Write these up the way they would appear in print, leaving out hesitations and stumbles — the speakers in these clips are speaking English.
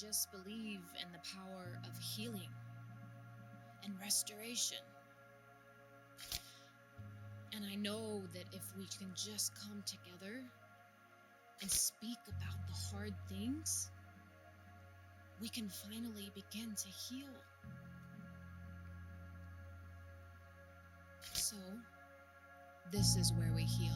just believe in the power of healing and restoration. And I know that if we can just come together and speak about the hard things, we can finally begin to heal. So, this is where we heal.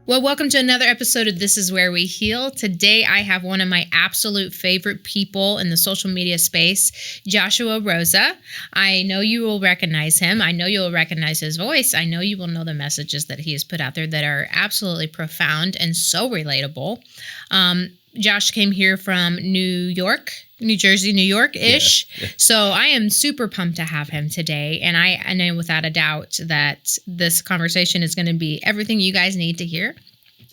Well, welcome to another episode of This Is Where We Heal. Today, I have one of my absolute favorite people in the social media space, Joshua Rosa. I know you will recognize him. I know you will recognize his voice. I know you will know the messages that he has put out there that are absolutely profound and so relatable. Josh came here from New Jersey, New York-ish. Yeah. So I am super pumped to have him today. And I know without a doubt that this conversation is going to be everything you guys need to hear.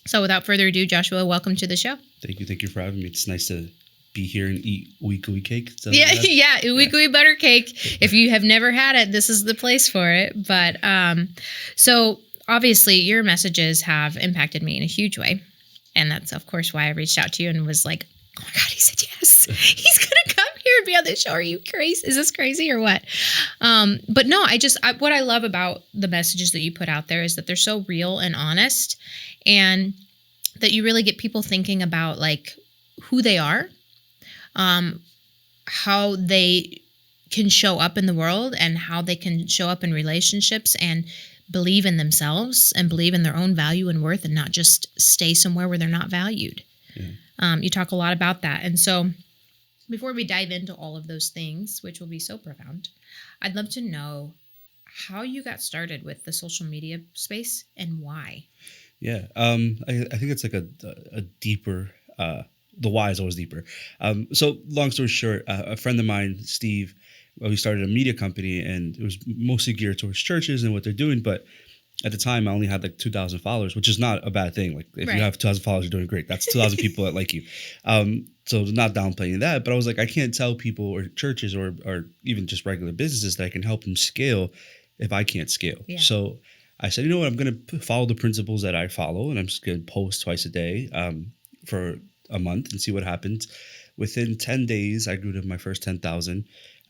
So without further ado, Joshua, welcome to the show. Thank you for having me. It's nice to be here and eat ooey cake. Ooey butter cake. If you have never had it, this is the place for it. But so obviously your messages have impacted me in a huge way. And that's, of course, why I reached out to you and was like, oh my God, he said yes. He's going to come here and be on the show. Are you crazy? Is this crazy or what? But no, what I love about the messages that you put out there is that they're so real and honest, and that you really get people thinking about like who they are, how they can show up in the world, and how they can show up in relationships and believe in themselves and believe in their own value and worth, and not just stay somewhere where they're not valued. Yeah. You talk a lot about that. And so before we dive into all of those things, which will be so profound, I'd love to know how you got started with the social media space and why. Yeah. I think it's like a deeper, the why is always deeper. So long story short, a friend of mine, Steve, we started a media company, and it was mostly geared towards churches and what they're doing. But at the time, I only had like 2,000 followers, which is not a bad thing. Like if you have 2,000 followers, you're doing great. That's 2,000 people that like you. So not downplaying that, but I was like, I can't tell people or churches or even just regular businesses that I can help them scale if I can't scale. Yeah. So I said, you know what, I'm going to follow the principles that I follow, and I'm just going to post twice a day for a month and see what happens. Within 10 days, I grew to my first 10,000.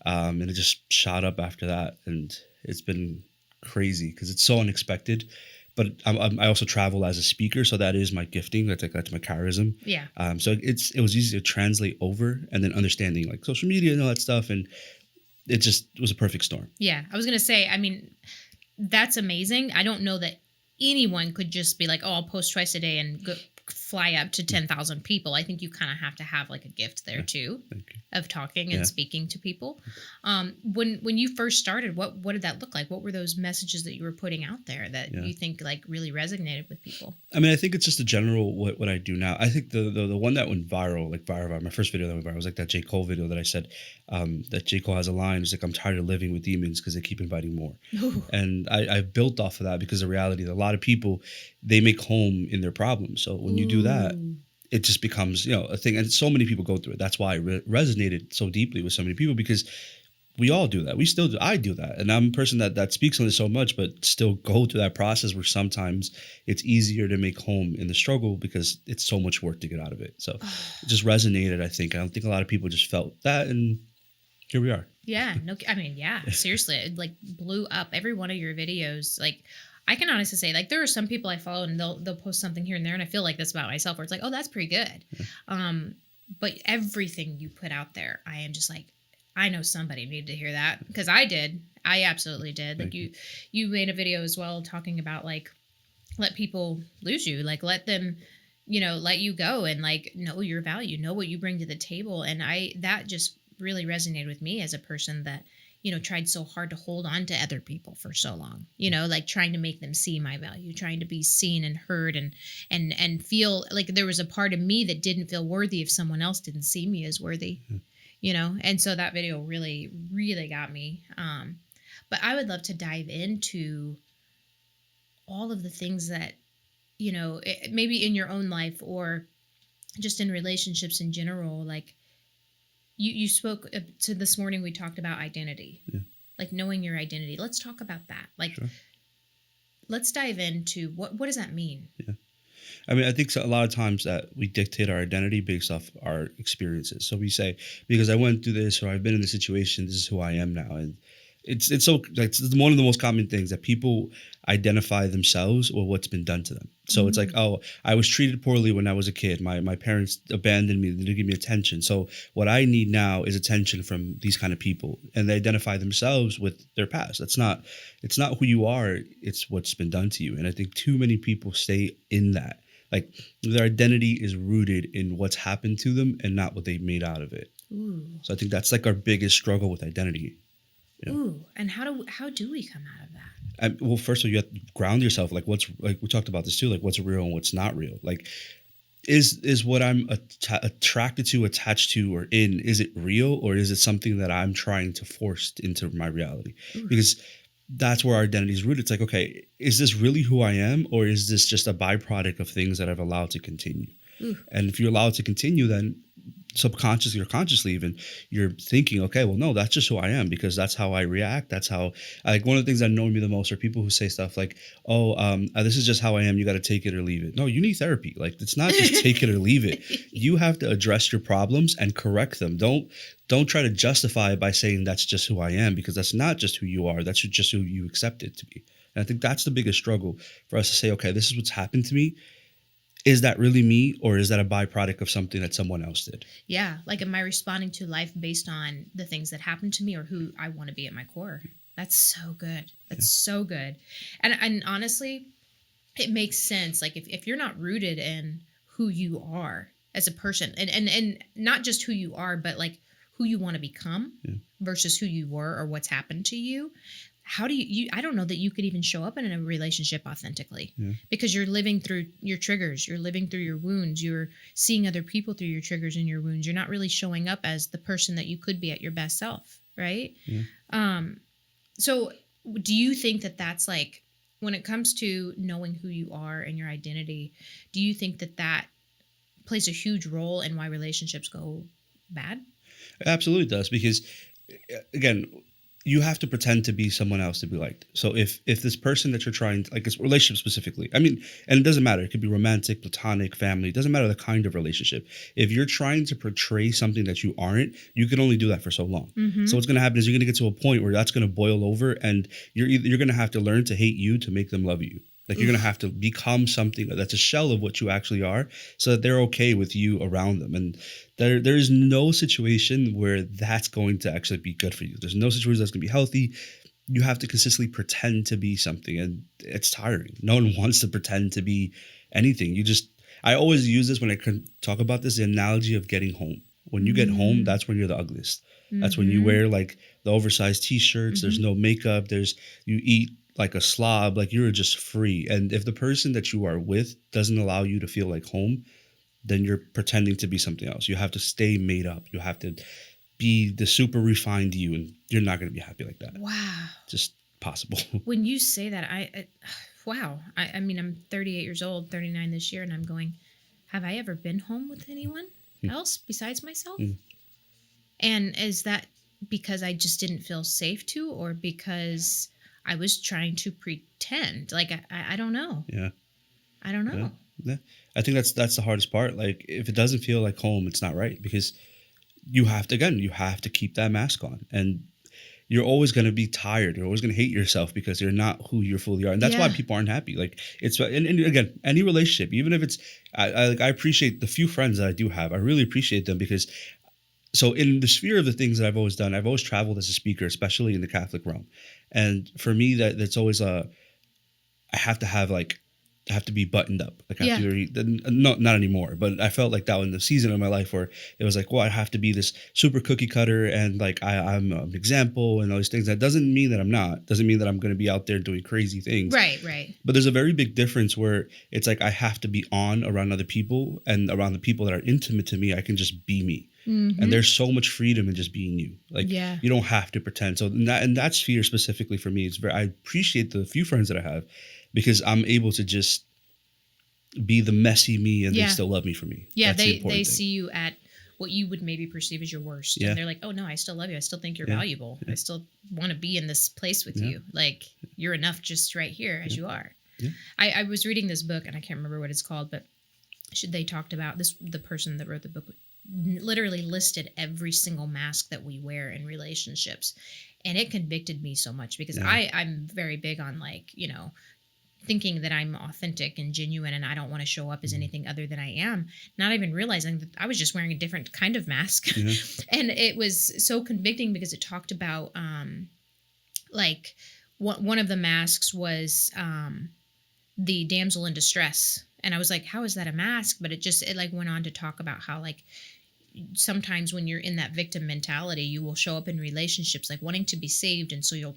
And it just shot up after that. And it's been crazy because it's so unexpected. But I also travel as a speaker, so that is my gifting. That's my charism. Yeah. So it was easy to translate over, and then understanding like social media and all that stuff. And it was a perfect storm. Yeah. I was going to say, I mean, that's amazing. I don't know that anyone could just be like, oh, I'll post twice a day and fly up to 10,000 people. I think you kind of have to have like a gift there too of talking and speaking to people. When you first started, what did that look like? What were those messages that you were putting out there that you think like really resonated with people? I mean, I think it's just a general what I do now. I think the one that went viral, my first video that went viral was like that J. Cole video that I said that J. Cole has a line. It's like, I'm tired of living with demons because they keep inviting more. Ooh. And I built off of that because the reality that a lot of people, they make home in their problems. So when you do that, it just becomes, a thing. And so many people go through it. That's why it resonated so deeply with so many people, because we all do that. We still do. I do that. And I'm a person that speaks on it so much, but still go through that process where sometimes it's easier to make home in the struggle because it's so much work to get out of it. So it just resonated, I think. I don't think a lot of people just felt that. And here we are. Yeah. No, I mean, yeah, seriously. It like blew up every one of your videos. Like, I can honestly say, like, there are some people I follow and they'll post something here and there, and I feel like this about myself, where it's like, oh, that's pretty good. Yeah. But everything you put out there, I am just like, I know somebody needed to hear that, because I did. I absolutely did. Like you made a video as well talking about like, let people lose you, like let them, let you go, and like know your value, know what you bring to the table. And that just really resonated with me as a person that, tried so hard to hold on to other people for so long, like trying to make them see my value, trying to be seen and heard and feel like there was a part of me that didn't feel worthy if someone else didn't see me as worthy, and so that video really, really got me. But I would love to dive into all of the things that, maybe in your own life or just in relationships in general, like, You spoke to this morning, we talked about identity, like knowing your identity. Let's talk about that. Like, Let's dive into what does that mean? Yeah. I mean, I think a lot of times that we dictate our identity based off our experiences. So we say, because I went through this or I've been in this situation, this is who I am now. And it's so like it's one of the most common things that people identify themselves or what's been done to them. So it's like, Mm. oh, I was treated poorly when I was a kid. My parents abandoned me. They didn't give me attention. So what I need now is attention from these kind of people, and they identify themselves with their past. It's not who you are. It's what's been done to you. And I think too many people stay in that. Like their identity is rooted in what's happened to them and not what they made out of it. Ooh. So I think that's like our biggest struggle with identity. Yeah. Ooh. And how do we come out of that? Well, first of all, you have to ground yourself. Like what's like we talked about this too. Like what's real and what's not real. Like is what I'm attracted to, attached to, or in, is it real or is it something that I'm trying to force into my reality? Ooh. Because that's where our identity is rooted. It's like, okay, is this really who I am, or is this just a byproduct of things that I've allowed to continue? Ooh. And if you allow it to continue, then subconsciously or consciously even you're thinking, okay, well, no, that's just who I am because that's how I react. That's how like one of the things that annoy me the most are people who say stuff like, oh, this is just how I am. You got to take it or leave it. No, you need therapy. Like it's not just take it or leave it. You have to address your problems and correct them. Don't try to justify it by saying that's just who I am, because that's not just who you are. That's just who you accept it to be. And I think that's the biggest struggle for us to say, okay, this is what's happened to me. Is that really me, or is that a byproduct of something that someone else did? Yeah. Like, am I responding to life based on the things that happened to me or who I want to be at my core? That's so good. That's so good. And honestly, it makes sense. Like if you're not rooted in who you are as a person and not just who you are, but like who you want to become versus who you were or what's happened to you, how do you I don't know that you could even show up in a relationship authentically because you're living through your triggers, you're living through your wounds, you're seeing other people through your triggers and your wounds. You're not really showing up as the person that you could be at your best self, right? So do you think that that's like, when it comes to knowing who you are and your identity, do you think that that plays a huge role in why relationships go bad? It absolutely does, because again, you have to pretend to be someone else to be liked. So if this person that you're trying to, like this relationship specifically, I mean, and it doesn't matter, it could be romantic, platonic, family, it doesn't matter the kind of relationship. If you're trying to portray something that you aren't, you can only do that for so long. So what's going to happen is you're going to get to a point where that's going to boil over, and you're going to have to learn to hate you to make them love you. Like you're going to have to become something that's a shell of what you actually are so that they're okay with you around them. And there is no situation where that's going to actually be good for you. There's no situation that's going to be healthy. You have to consistently pretend to be something, and it's tiring. No one wants to pretend to be anything. I always use this when I can talk about this, the analogy of getting home. When you get home, that's when you're the ugliest. That's when you wear like the oversized t-shirts. There's no makeup. You eat like a slob, like you're just free. And if the person that you are with doesn't allow you to feel like home, then you're pretending to be something else. You have to stay made up. You have to be the super refined you, and you're not going to be happy like that. Wow. Just possible. When you say that, wow. I mean, I'm 38 years old, 39 this year, and I'm going, have I ever been home with anyone else besides myself? And is that because I just didn't feel safe to, or because I was trying to pretend? Like, I don't know. Yeah. I don't know. Yeah. I think that's the hardest part. Like, if it doesn't feel like home, it's not right, because you have to keep that mask on, and you're always going to be tired. You're always going to hate yourself because you're not who you fully are. And that's why people aren't happy. Like and again, any relationship, even if it's, I appreciate the few friends that I do have. I really appreciate them because, so in the sphere of the things that I've always done, I've always traveled as a speaker, especially in the Catholic realm. And for me, that's always I have to be buttoned up. Like I have to be, not anymore, but I felt like that in the season of my life where it was like, well, I have to be this super cookie cutter, and like I'm an example and all these things. That doesn't mean that I'm not. Doesn't mean that I'm going to be out there doing crazy things. Right. But there's a very big difference where it's like I have to be on around other people, and around the people that are intimate to me, I can just be me. And there's so much freedom in just being you. Like you don't have to pretend. So in that sphere specifically for me, I appreciate the few friends that I have, because I'm able to just be the messy me, and they still love me for me. Yeah, That's they see you at what you would maybe perceive as your worst. And they're like, oh no, I still love you. I still think you're valuable. I still want to be in this place with you. Like, you're enough just right here as you are. I was reading this book, and I can't remember what it's called, but they talked about this, the person that wrote the book literally listed every single mask that we wear in relationships, and it convicted me so much because Yeah. I'm very big on, like, thinking that I'm authentic and genuine and I don't want to show up as anything other than I am, not even realizing that I was just wearing a different kind of mask. Yeah. And it was so convicting because it talked about like one of the masks was the damsel in distress. And I was like, how is that a mask? But it like went on to talk about how, like, sometimes when you're in that victim mentality, you will show up in relationships like wanting to be saved, and so you'll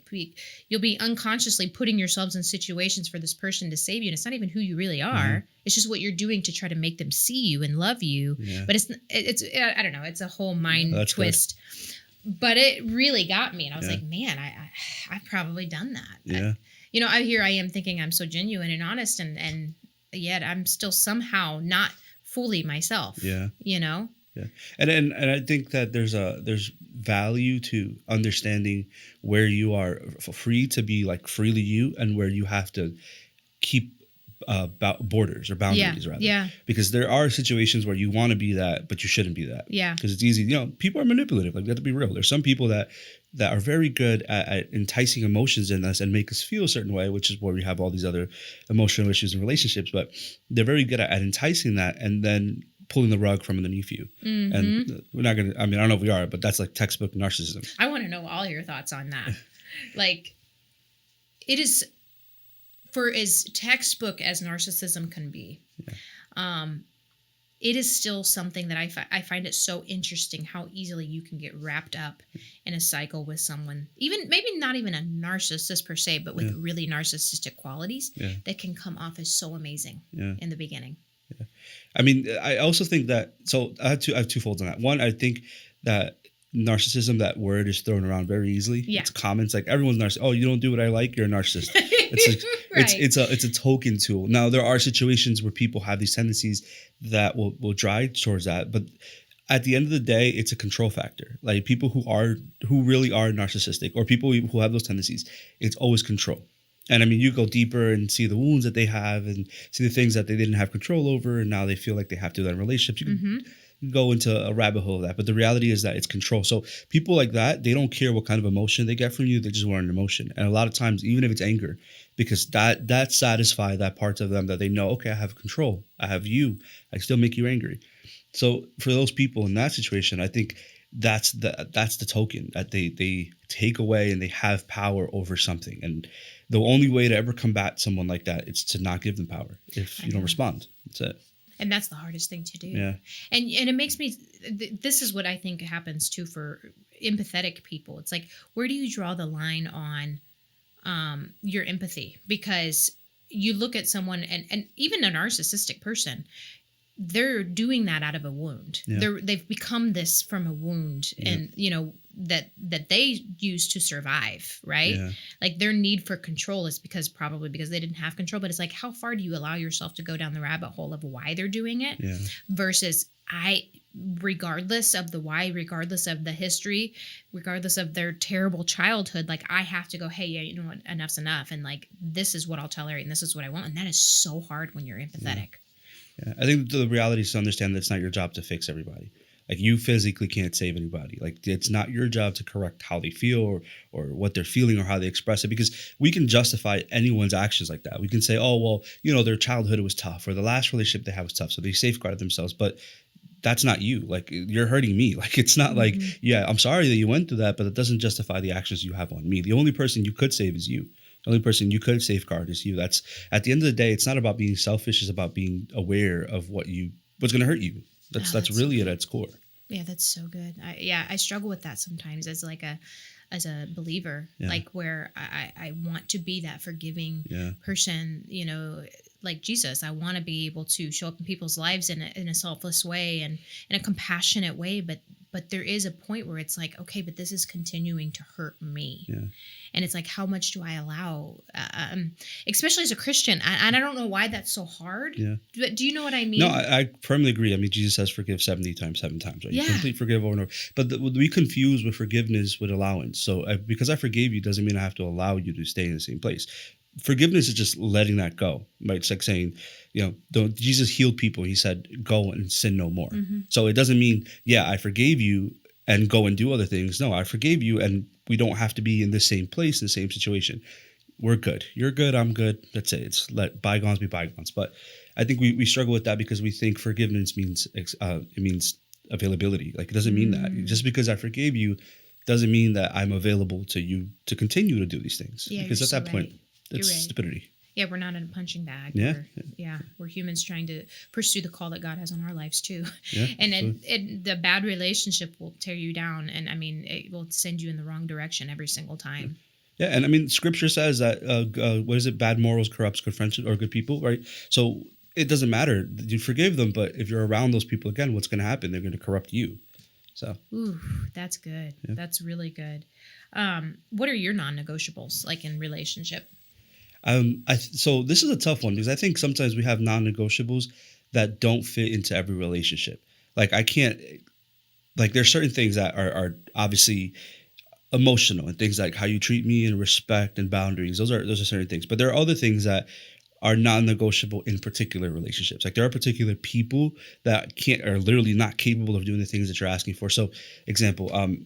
be unconsciously putting yourselves in situations for this person to save you, and it's not even who you really are. It's just what you're doing to try to make them see you and love you. Yeah. But it's I don't know, it's a whole mind twist. Good. But it really got me, and I was like, man, I've probably done that. Yeah. I am thinking I'm so genuine and honest, and yet I'm still somehow not fully myself. Yeah. Yeah. And I think that there's value to understanding where you are free to be like freely you, and where you have to keep borders or boundaries, rather. Yeah. Because there are situations where you want to be that, but you shouldn't be that. Yeah. Because it's easy. People are manipulative. Like, we have to be real. There's some people that are very good at enticing emotions in us and make us feel a certain way, which is where we have all these other emotional issues in relationships. But they're very good at enticing that and then pulling the rug from underneath you. Mm-hmm. And we're not going to, I don't know if we are, but that's like textbook narcissism. I want to know all your thoughts on that. Like, it is for as textbook as narcissism can be. Yeah. It is still something that I find it so interesting how easily you can get wrapped up in a cycle with someone, even maybe not even a narcissist per se, but with really narcissistic qualities that can come off as so amazing in the beginning. Yeah. I also think that, so I have two folds on that. One, I think that narcissism, that word, is thrown around very easily. Yeah. It's common. It's like, everyone's narcissist. Oh, you don't do what I like, you're a narcissist. It's like, right. It's a token tool. Now, there are situations where people have these tendencies that will drive towards that, but at the end of the day, it's a control factor. Like, people who really are narcissistic, or people who have those tendencies, it's always control. And you go deeper and see the wounds that they have and see the things that they didn't have control over, and now they feel like they have to do that in relationships. You can go into a rabbit hole of that. But the reality is that it's control. So people like that, they don't care what kind of emotion they get from you. They just want an emotion. And a lot of times, even if it's anger, because that satisfies that part of them that they know, okay, I have control. I have you. I still make you angry. So for those people in that situation, I think that's the token that they take away, and they have power over something. And the only way to ever combat someone like that is to not give them power. If you don't respond, that's it. And that's the hardest thing to do. Yeah. And it makes me, this is what I think happens too for empathetic people. It's like, where do you draw the line on your empathy? Because you look at someone, and even a narcissistic person, they're doing that out of a wound. Yeah. They've become this from a wound, and that they use to survive, right? Yeah. Like, their need for control is probably because they didn't have control. But it's like, how far do you allow yourself to go down the rabbit hole of why they're doing it? Yeah. Versus regardless of the why, regardless of the history, regardless of their terrible childhood, like, I have to go, hey, yeah, you know what, enough's enough. And like, this is what I'll tolerate, and this is what I want. And that is so hard when you're empathetic. Yeah. I think the reality is to understand that it's not your job to fix everybody. Like, you physically can't save anybody. Like, it's not your job to correct how they feel or what they're feeling or how they express it, because we can justify anyone's actions like that. We can say, oh, well, their childhood was tough, or the last relationship they had was tough, so they safeguarded themselves. But that's not you. Like, you're hurting me. Like, it's not like, yeah, I'm sorry that you went through that, but it doesn't justify the actions you have on me. The only person you could save is you. The only person you could safeguard is you. That's, at the end of the day, it's not about being selfish. It's about being aware of what's going to hurt you. That's really it at its core. Yeah, that's so good. I struggle with that sometimes as a believer, like, where I want to be that forgiving person, like Jesus. I want to be able to show up in people's lives in a selfless way and in a compassionate way, but there is a point where it's like, okay, but this is continuing to hurt me. Yeah. And it's like, how much do I allow? Especially as a Christian, and I don't know why that's so hard. Yeah. But do you know what I mean? No, I firmly agree. Jesus says forgive 70 times, 7 times. Right? Yeah. You complete forgive over and over. But we confuse with forgiveness with allowance. So because I forgave you doesn't mean I have to allow you to stay in the same place. forgiveness is just letting that go. Right? It's like saying, Jesus healed people. He said, go and sin no more. Mm-hmm. So it doesn't mean, I forgave you and go and do other things. No, I forgave you and we don't have to be in the same place, in the same situation. We're good. You're good. I'm good. That's it. It's let bygones be bygones. But I think we struggle with that because we think forgiveness means it means availability. Like, it doesn't mean that. Just because I forgave you doesn't mean that I'm available to you to continue to do these things. Yeah, because at you're that so point, right. it's stupidity. Yeah, we're not in a punching bag. Yeah. We're humans trying to pursue the call that God has on our lives too. Yeah, and the bad relationship will tear you down, and I mean, it will send you in the wrong direction every single time. Yeah, and I mean, Scripture says that what is it? Bad morals corrupts good friendship or good people, right? So it doesn't matter. You forgive them, but if you're around those people again, what's going to happen? They're going to corrupt you. So. Ooh, that's good. Yeah. That's really good. What are your non-negotiables like in relationship? So this is a tough one because I think sometimes we have non-negotiables that don't fit into every relationship. Like, I can't. Like, there's certain things that are obviously emotional, and things like how you treat me and respect and boundaries. Those are certain things. But there are other things that are non-negotiable in particular relationships. Like, there are particular people that are literally not capable of doing the things that you're asking for. So, example, and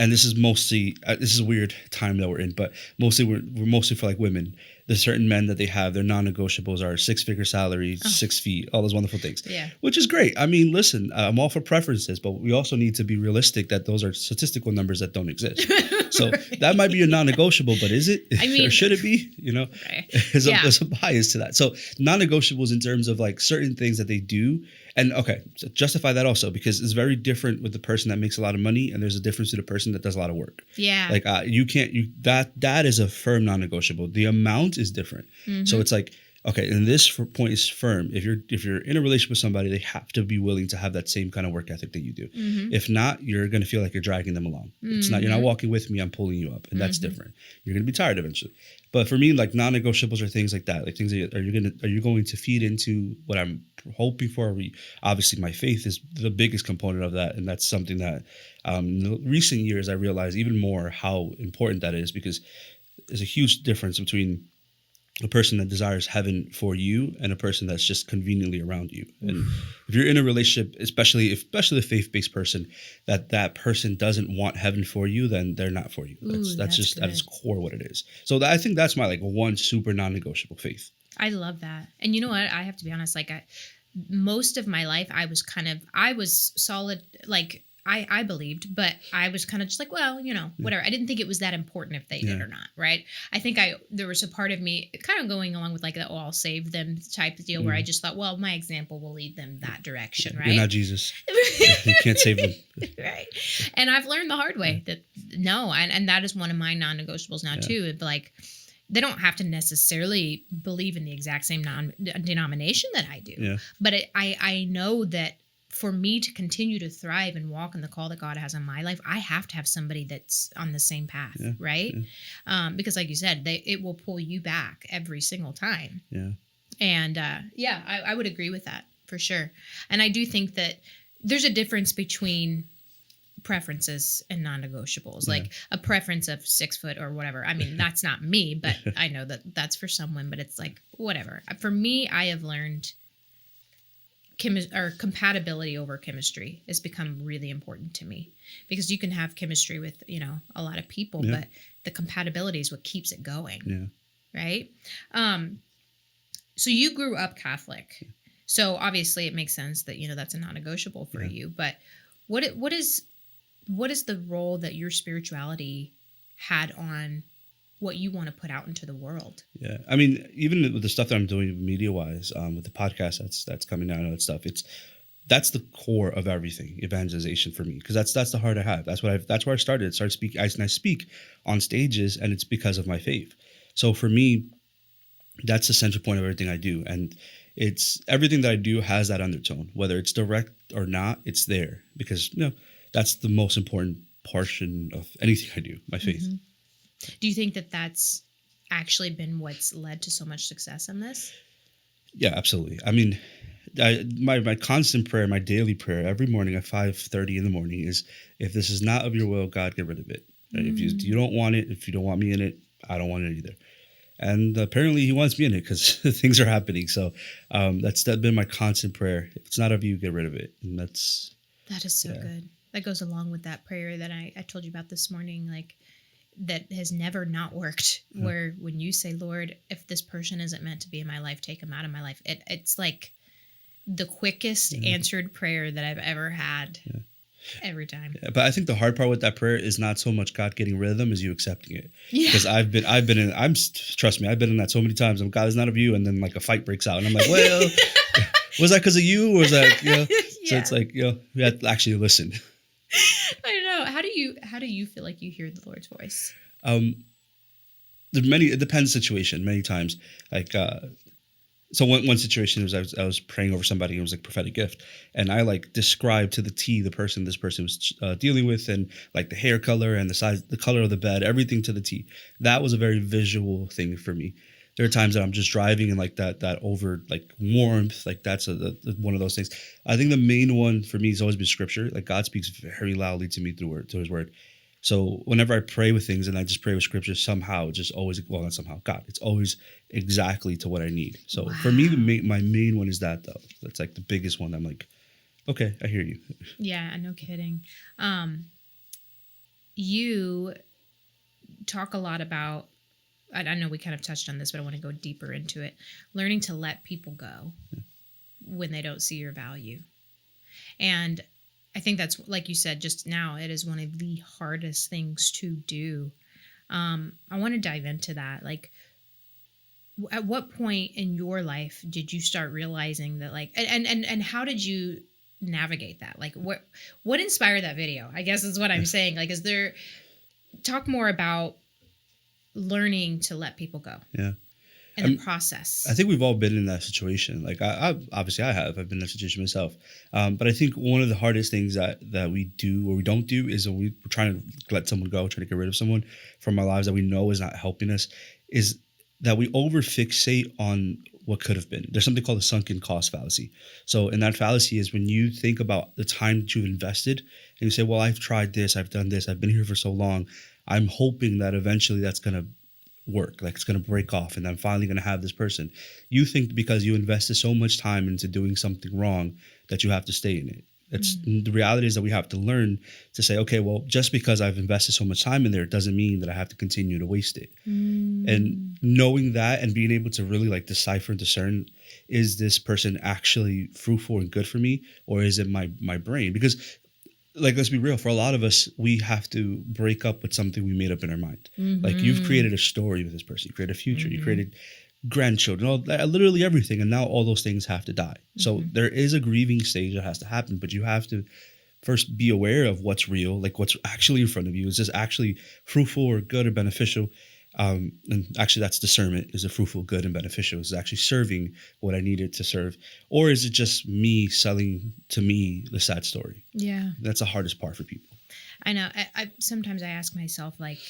this is mostly this is a weird time that we're in, but mostly we're mostly for like women. There's certain men that they have their non-negotiables are 6-figure salary, 6 feet, all those wonderful things. Yeah, which is great. I mean, listen, I'm all for preferences, but we also need to be realistic that those are statistical numbers that don't exist. So right. That might be a non-negotiable, but is it? I mean, or should it be? Right. There's a bias to that. So non-negotiables in terms of like certain things that they do. And okay, so justify that also, because it's very different with the person that makes a lot of money, and there's a difference to the person that does a lot of work. Yeah. Like that is a firm non-negotiable. The amount is different. Mm-hmm. So it's like, okay, and this point is firm. If you're in a relationship with somebody, they have to be willing to have that same kind of work ethic that you do. Mm-hmm. If not, you're going to feel like you're dragging them along. It's not, you're not walking with me, I'm pulling you up, and that's different. You're going to be tired eventually. But for me, like, non-negotiables are things like that, like things that are you going to feed into what I'm hoping for? Obviously, my faith is the biggest component of that, and that's something that in the recent years I realized even more how important that is, because there's a huge difference between a person that desires heaven for you and a person that's just conveniently around you. And if you're in a relationship, especially a faith-based person, that person doesn't want heaven for you, then they're not for you. That's just good. At its core what it is. So I think that's my like one super non-negotiable faith. I love that. And you know what? I have to be honest, like most of my life I was solid, like I believed, but I was kind of just like, well, whatever. I didn't think it was that important if they did or not, right? I think there was a part of me kind of going along with like the, I'll save them type of deal where I just thought, well, my example will lead them that direction, right? You're not Jesus. You can't save them. Right. And I've learned the hard way that no, and that is one of my non-negotiables now too. Like, they don't have to necessarily believe in the exact same denomination that I do. Yeah. But I know that for me to continue to thrive and walk in the call that God has on my life, I have to have somebody that's on the same path, right? Yeah. Because like you said, it will pull you back every single time. Yeah. And I would agree with that for sure. And I do think that there's a difference between preferences and non-negotiables. Like a preference of 6 foot or whatever. I mean, that's not me, but I know that that's for someone, but it's like, whatever. For me, I have learned compatibility over chemistry has become really important to me, because you can have chemistry with, a lot of people, but the compatibility is what keeps it going. Yeah. Right. So you grew up Catholic. So obviously it makes sense that, that's a non-negotiable for you, but what is the role that your spirituality had on what you want to put out into the world? Yeah. I mean, even with the stuff that I'm doing media-wise, with the podcast that's coming out and all that stuff, that's the core of everything, evangelization for me, because that's the heart I have. That's where I started. I speak on stages, and it's because of my faith. So for me, that's the central point of everything I do. And it's everything that I do has that undertone, whether it's direct or not, it's there, because, that's the most important portion of anything I do, my faith. Mm-hmm. Do you think that that's actually been what's led to so much success in this? Yeah, absolutely. I mean, my constant prayer, my daily prayer every morning at 5:30 in the morning is, if this is not of your will, God, get rid of it. Right? If you don't want it, if you don't want me in it, I don't want it either. And apparently he wants me in it because things are happening. So that's been my constant prayer. If it's not of you, get rid of it. And That is so yeah. good. That goes along with that prayer that I told you about this morning, like that has never not worked. Where when you say, Lord, if this person isn't meant to be in my life, take them out of my life. It's like the quickest answered prayer that I've ever had. Yeah. Every time. Yeah, but I think the hard part with that prayer is not so much God getting rid of them as you accepting it. Yeah. Because trust me, I've been in that so many times. God is not of you, and then like a fight breaks out, and I'm like, well, was that because of you, or was that Yeah. So it's like we have to actually listen. I know. How do you feel like you hear the Lord's voice? It depends situation. Many times, like so one situation was I was praying over somebody. It was like prophetic gift, and I like described to the T the person this person was dealing with, and like the hair color and the size, the color of the bed, everything to the T. That was a very visual thing for me. There are times that I'm just driving and like that over like warmth, like that's one of those things. I think the main one for me has always been scripture. Like God speaks very loudly to me through His word. So whenever I pray with things and I just pray with scripture, somehow it's just always, well, not somehow, God, it's always exactly to what I need. So for me, my main one is that though. That's like the biggest one. I'm like, okay, I hear you. Yeah, no kidding. You talk a lot about, I know we kind of touched on this, but I want to go deeper into it. Learning to let people go when they don't see your value. And I think that's, like you said just now, it is one of the hardest things to do. I want to dive into that. Like, at what point in your life did you start realizing that, like, and how did you navigate that? Like, what inspired that video? I guess is what I'm saying. Like, talk more about learning to let people go. Yeah. And the process. I think we've all been in that situation. Like obviously I have. I've been in that situation myself. But I think one of the hardest things that we do or we don't do is when we're trying to let someone go, trying to get rid of someone from our lives that we know is not helping us, is that we over fixate on what could have been. There's something called the sunken cost fallacy. So in that fallacy is when you think about the time that you've invested and you say, well, I've tried this, I've done this, I've been here for so long. I'm hoping that eventually that's going to work, like it's going to break off and I'm finally going to have this person. You think because you invested so much time into doing something wrong that you have to stay in it. It's the reality is that we have to learn to say, okay, well, just because I've invested so much time in there, it doesn't mean that I have to continue to waste it. And knowing that and being able to really like decipher and discern, is this person actually fruitful and good for me, or is it my brain? Because like, let's be real, for a lot of us, we have to break up with something we made up in our mind. Like you've created a story with this person, you created a future, you created grandchildren, literally everything. And now all those things have to die. So there is a grieving stage that has to happen, but you have to first be aware of what's real, like what's actually in front of you. Is this actually fruitful or good or beneficial? And actually that's discernment. Is it fruitful, good, and beneficial? Is it actually serving what I needed to serve? Or is it just me selling to me the sad story? Yeah. That's the hardest part for people. I know. I sometimes I ask myself, like,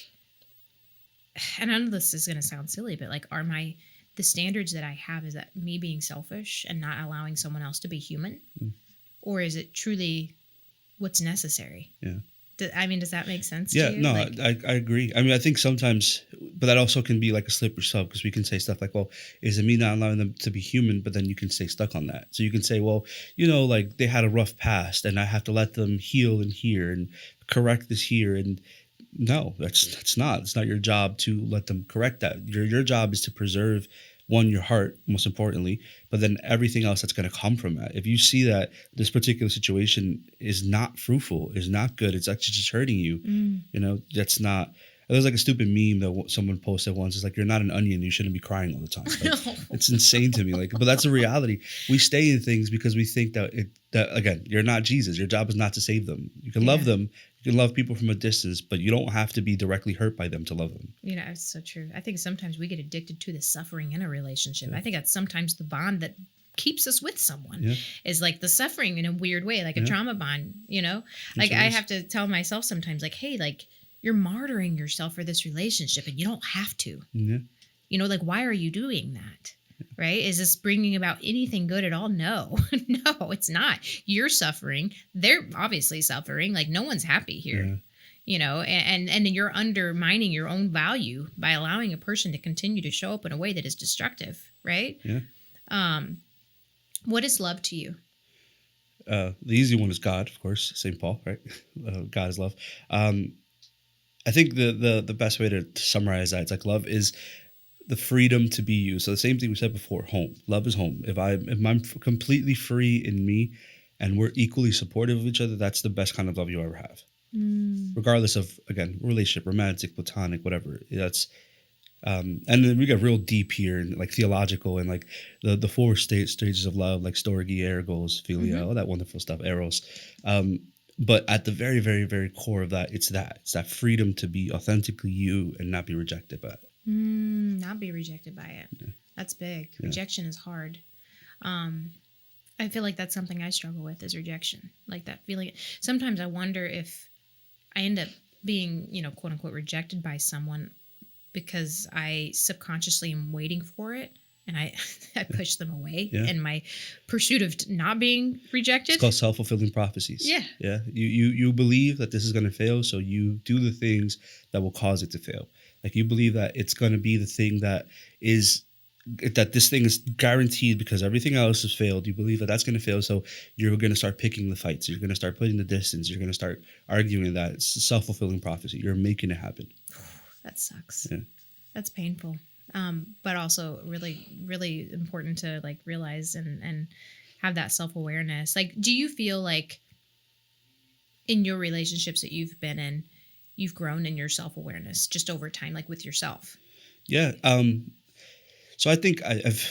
and I know this is going to sound silly, but like, the standards that I have, is that me being selfish and not allowing someone else to be human? Or is it truly what's necessary? Yeah. Does that make sense to you? No, I agree. I mean, I think sometimes, but that also can be like a slippery slope, because we can say stuff like, well, is it me not allowing them to be human? But then you can stay stuck on that. So you can say, well, like they had a rough past and I have to let them heal in here and correct this here. And no, it's not your job to let them correct that. Your job is to preserve, one, your heart, most importantly, but then everything else that's going to come from that. If you see that this particular situation is not fruitful, is not good, it's actually just hurting you, that's not. There's like a stupid meme that someone posted once. It's like, you're not an onion, you shouldn't be crying all the time. Like, it's insane to me. Like, but that's the reality. We stay in things because we think that again, you're not Jesus. Your job is not to save them. You can love them. You can love people from a distance, but you don't have to be directly hurt by them to love them. It's so true. I think sometimes we get addicted to the suffering in a relationship. I think that's sometimes the bond that keeps us with someone, is like the suffering in a weird way, like a trauma bond, like I have to tell myself sometimes, like, hey, like, you're martyring yourself for this relationship and you don't have to, like, why are you doing that? Right? Is this bringing about anything good at all? No, no, it's not. You're suffering. They're obviously suffering. Like, no one's happy here, and you're undermining your own value by allowing a person to continue to show up in a way that is destructive, right? Yeah. What is love to you? The easy one is God, of course, St. Paul, right? God is love. I think the best way to summarize that, it's like love is the freedom to be you. So the same thing we said before, home. Love is home. If I'm completely free in me and we're equally supportive of each other, that's the best kind of love you ever have. Regardless of, again, relationship, romantic, platonic, whatever. That's and then we get real deep here and like theological and like the four stages of love, like storge, ergos, philia, all that wonderful stuff, eros. But at the very, very, very core of that, it's that freedom to be authentically you and not be rejected by it. Not be rejected by it. Yeah. That's big. Yeah. Rejection is hard. I feel like that's something I struggle with, is rejection. Like that feeling. Sometimes I wonder if I end up being, quote unquote, rejected by someone because I subconsciously am waiting for it. And I push them away in my pursuit of not being rejected. It's called self-fulfilling prophecies. Yeah. Yeah. You believe that this is going to fail, so you do the things that will cause it to fail. Like you believe that it's going to be the thing that this thing is guaranteed because everything else has failed. You believe that that's going to fail, so you're going to start picking the fights. You're going to start putting the distance. You're going to start arguing that. It's a self-fulfilling prophecy. You're making it happen. That sucks. Yeah. That's painful. But also really, really important to like realize and have that self-awareness. Like, do you feel like in your relationships that you've been in, you've grown in your self-awareness just over time, like with yourself? Yeah. So I think I've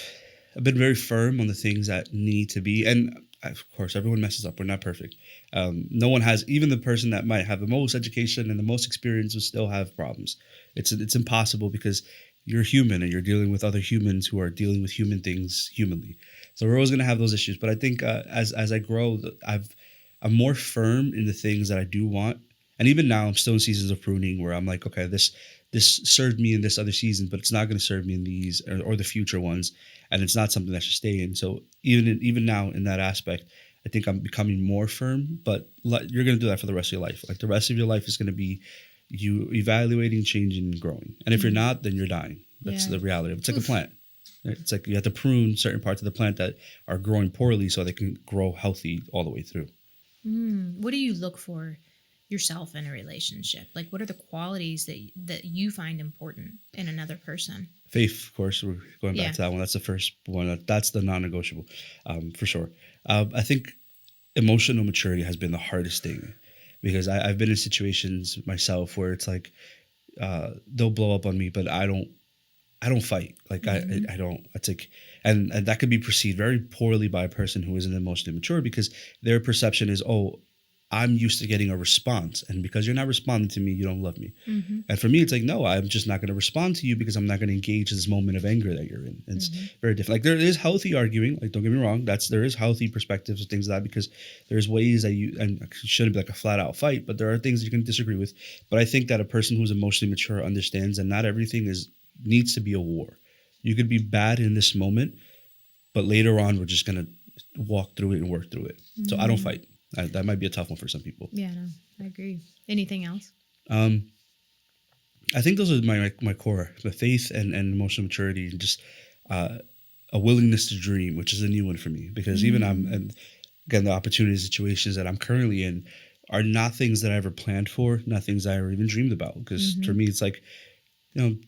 been very firm on the things that need to be, and of course, everyone messes up. We're not perfect. No one has, even the person that might have the most education and the most experience will still have problems. It's impossible because you're human and you're dealing with other humans who are dealing with human things humanly. So we're always going to have those issues. But I think as I grow, I'm more firm in the things that I do want. And even now, I'm still in seasons of pruning where I'm like, okay, this served me in this other season, but it's not going to serve me in these or the future ones. And it's not something that should stay in. So even now in that aspect, I think I'm becoming more firm. But you're going to do that for the rest of your life. Like the rest of your life is going to be you evaluating, changing, and growing. And if you're not, then you're dying. That's the reality. It's like a plant. It's like you have to prune certain parts of the plant that are growing poorly so they can grow healthy all the way through. What do you look for yourself in a relationship? Like, what are the qualities that you find important in another person? Faith, of course. We're going back to that one. That's the first one. That's the non-negotiable, for sure. I think emotional maturity has been the hardest thing because I've been in situations myself where it's like they'll blow up on me, but I don't fight. Like I don't. It's like, and that could be perceived very poorly by a person who isn't emotionally mature because their perception is, oh, I'm used to getting a response, and because you're not responding to me, you don't love me. And for me, it's like, no, I'm just not going to respond to you because I'm not going to engage in this moment of anger that you're in. And it's very different. Like there is healthy arguing. Like don't get me wrong, there is healthy perspectives and things like that because there's ways that and it shouldn't be like a flat out fight, but there are things that you can disagree with. But I think that a person who's emotionally mature understands that not everything needs to be a war. You could be bad in this moment, but later on, we're just going to walk through it and work through it. So I don't fight. That might be a tough one for some people. Yeah, no, I agree. Anything else? I think those are my core, the faith and emotional maturity and just a willingness to dream, which is a new one for me because even again, the opportunity situations that I'm currently in are not things that I ever planned for, not things I ever even dreamed about. Because for me, it's like,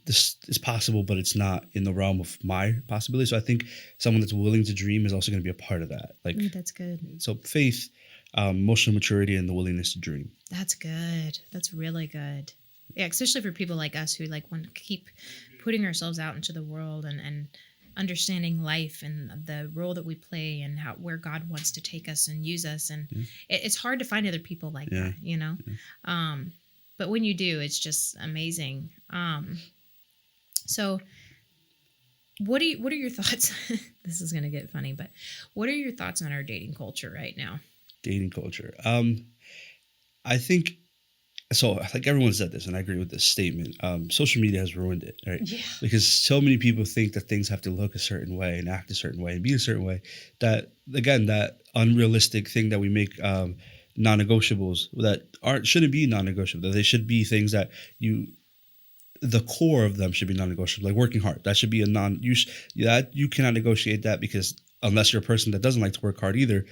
this is possible, but it's not in the realm of my possibility. So I think someone that's willing to dream is also going to be a part of that. Like that's good. So faith, emotional maturity, and the willingness to dream. That's good. That's really good. Yeah, especially for people like us who like want to keep putting ourselves out into the world and understanding life and the role that we play and where God wants to take us and use us. And it's hard to find other people like that, but when you do, it's just amazing. So what are your thoughts? This is going to get funny, but what are your thoughts on our dating culture right now? Dating culture. I think so. Like everyone said this, and I agree with this statement. Social media has ruined it, right? Yeah. Because so many people think that things have to look a certain way and act a certain way and be a certain way. That again, that unrealistic thing that we make non-negotiables that shouldn't be non-negotiable. That they should be things that the core of them should be non-negotiable, like working hard. That should be you cannot negotiate that, because unless you're a person that doesn't like to work hard either,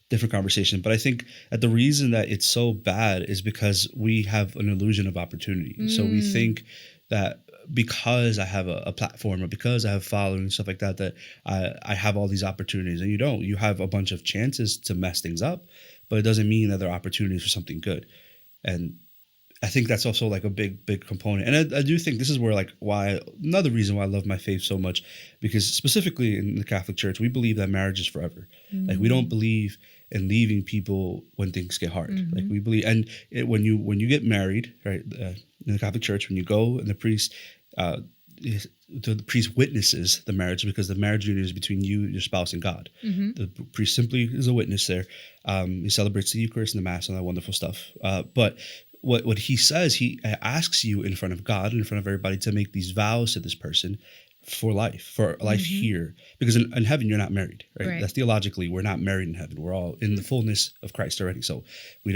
different conversation. But I think that the reason that it's so bad is because we have an illusion of opportunity. So we think that because I have a platform, or because I have following and stuff like that, that I have all these opportunities, and you don't. You have a bunch of chances to mess things up, but it doesn't mean that there are opportunities for something good. And I think that's also like a big component. And I do think this is where another reason why I love my faith so much, because specifically in the Catholic Church, we believe that marriage is forever. Like, we don't believe in leaving people when things get hard. Like, we believe, and when you get married, right, in the Catholic Church, when you go and the priest witnesses the marriage, because the marriage union is between you, your spouse, and God. The priest simply is a witness there. He celebrates the Eucharist and the Mass and that wonderful stuff. But what he says, he asks you in front of God and in front of everybody to make these vows to this person for life here, because in heaven you're not married, right? That's theologically, we're not married in heaven. We're all in the fullness of Christ already, so we're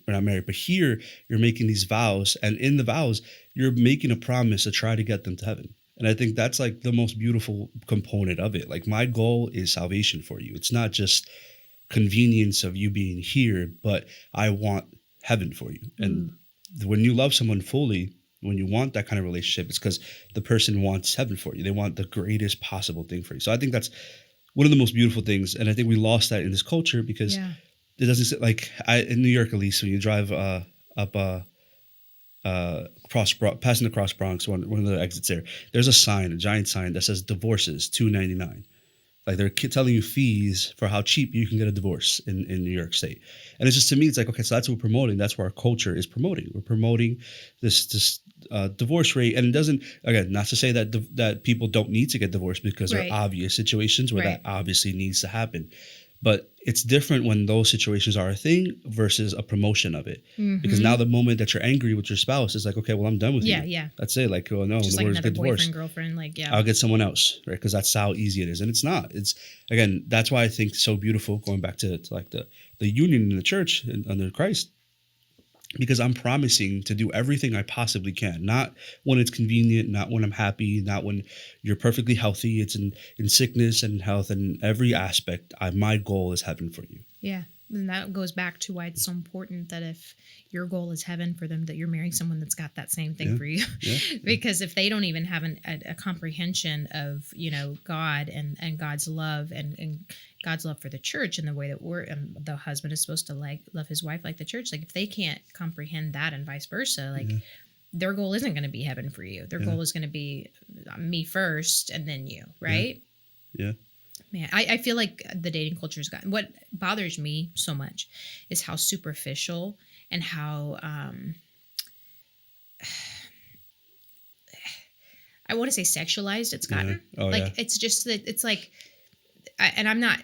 not married. But here you're making these vows, and in the vows you're making a promise to try to get them to heaven. And I think that's like the most beautiful component of it. Like, my goal is salvation for you. It's not just convenience of you being here, but I want heaven for you. And when you love someone fully, when you want that kind of relationship, it's because the person wants heaven for you. They want the greatest possible thing for you. So I think that's one of the most beautiful things. And I think we lost that in this culture, because it doesn't, like, in New York, at least, when you drive up passing the Cross Bronx, one of the exits there's a giant sign that says divorces $2.99. Like, they're telling you fees for how cheap you can get a divorce in New York State. And it's just, to me, it's like, okay, so that's what we're promoting. That's what our culture is promoting. We're promoting this divorce rate. And it doesn't, again, not to say that people don't need to get divorced, because there are obvious situations where that obviously needs to happen. But it's different when those situations are a thing versus a promotion of it. Because now the moment that you're angry with your spouse, it's like, okay, well, I'm done with you. Yeah. That's it. Like, oh no, just the like word is another get divorced. boyfriend, girlfriend, like, I'll get someone else, right? Because that's how easy it is. And it's not. It's, again, that's why I think it's so beautiful, going back to like the union in the church under Christ. Because I'm promising to do everything I possibly can, not when it's convenient, not when I'm happy, not when you're perfectly healthy. It's in sickness and health, and every aspect. My goal is heaven for you. Yeah. And that goes back to why it's so important that if your goal is heaven for them, that you're marrying someone that's got that same thing for you. Because if they don't even have a comprehension of, God and God's love and God's love for the church, and the way that the husband is supposed to love his wife like the church, like, if they can't comprehend that, and vice versa, like, their goal isn't going to be heaven for you. Their goal is going to be me first and then you, right? Yeah. Man, I feel like the dating culture has gotten, what bothers me so much is how superficial and how, I want to say sexualized it's gotten. It's just that it's like,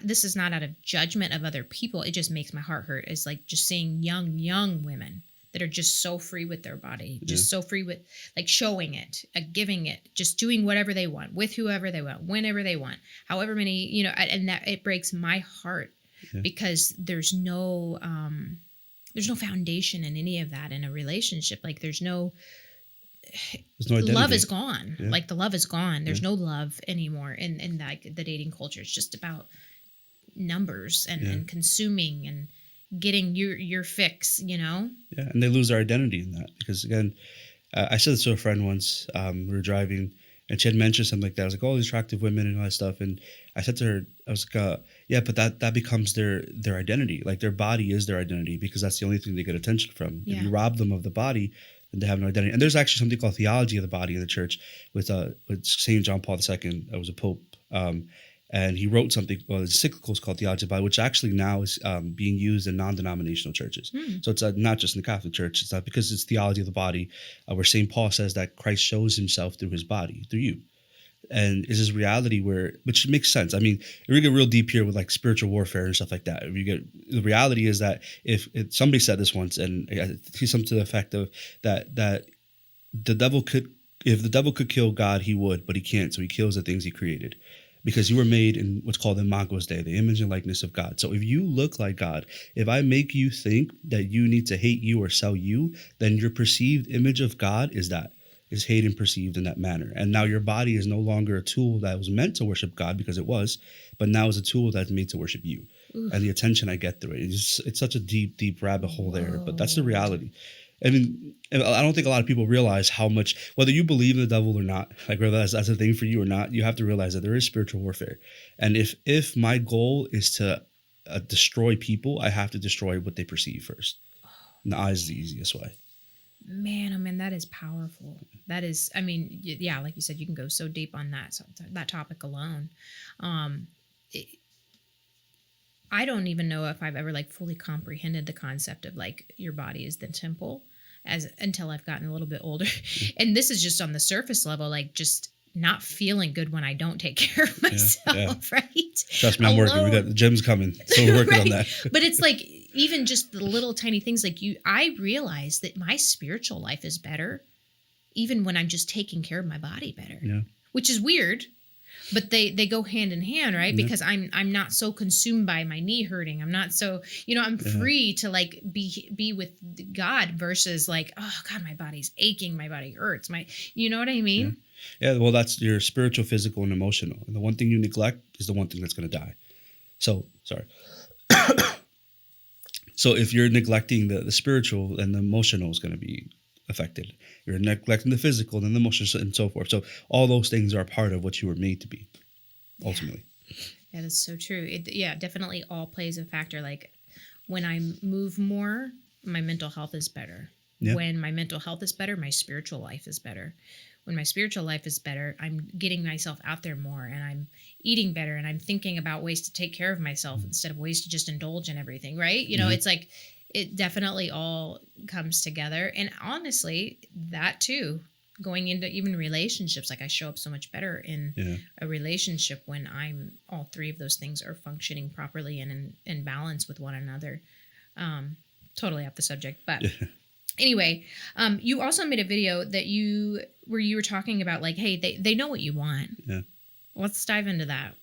this is not out of judgment of other people. It just makes my heart hurt. It's like just seeing young women that are just so free with their body, just so free with, like, showing it, giving it, just doing whatever they want with whoever they want, whenever they want, however many, and that it breaks my heart because there's no foundation in any of that in a relationship. Like, there's no love is gone. Like, the love is gone. There's no love anymore in like the dating culture. It's just about numbers and consuming and getting your fix, and they lose their identity in that, because, again, I said this to a friend once. We were driving, and she had mentioned something like that. I was like, oh, these attractive women and all that stuff, and I said to her, I was like, but that becomes their identity. Like, their body is their identity, because that's the only thing they get attention from. If you rob them of the body, then they have no identity. And there's actually something called theology of the body in the church with St. John Paul II. That was a pope. And he wrote something, his encyclical is called Theology of the Body, which actually now is being used in non-denominational churches. So it's not just in the Catholic Church. It's not, because it's theology of the body, where St. Paul says that Christ shows himself through his body, through you. And is this reality which makes sense. I mean, we get real deep here with like spiritual warfare and stuff like that. The reality is that if somebody said this once, and he's something to the effect of that if the devil could kill God, he would, but he can't. So he kills the things he created. because you were made in what's called the Imago's Day, the image and likeness of God. So if you look like God, if I make you think that you need to hate you or sell you, then your perceived image of God is hate and perceived in that manner. And now your body is no longer a tool that was meant to worship God, because it was, but now is a tool that's made to worship you. Oof. And the attention I get through it. It's such a deep, deep rabbit hole there, but that's the reality. I mean, I don't think a lot of people realize how much, whether you believe in the devil or not, like whether that's a thing for you or not, you have to realize that there is spiritual warfare. And if my goal is to destroy people, I have to destroy what they perceive first. And the eye is the easiest way. Man, oh man, that is powerful. That is, I mean, yeah, like you said, you can go so deep on that topic alone. I don't even know if I've ever like fully comprehended the concept of like your body is the temple until I've gotten a little bit older. And this is just on the surface level, like just not feeling good when I don't take care of myself, right? Trust me, I'm working. We got the gym's coming, so we're working on that. But it's like even just the little tiny things like I realize that my spiritual life is better even when I'm just taking care of my body better, which is weird. But they go hand in hand, right? Because I'm not so consumed by my knee hurting. I'm not so, I'm free to like be with God versus like, oh God, my body's aching, my body hurts. You know what I mean? Yeah, well, that's your spiritual, physical, and emotional. And the one thing you neglect is the one thing that's going to die. So, sorry. So if you're neglecting the spiritual, then the emotional is going to be affected. You're neglecting the physical, then the emotional, and so forth. So all those things are part of what you were made to be, ultimately. Yeah, that's so true. It definitely all plays a factor. Like when I move more, my mental health is better. Yeah. When my mental health is better, my spiritual life is better. When my spiritual life is better, I'm getting myself out there more, and I'm eating better, and I'm thinking about ways to take care of myself instead of ways to just indulge in everything, right? It's like it definitely all comes together. And honestly, that too, going into even relationships, like I show up so much better in a relationship when all three of those things are functioning properly and in balance with one another. Totally off the subject, but anyway, you also made a video where you were talking about like, hey, they know what you want. Yeah. Let's dive into that.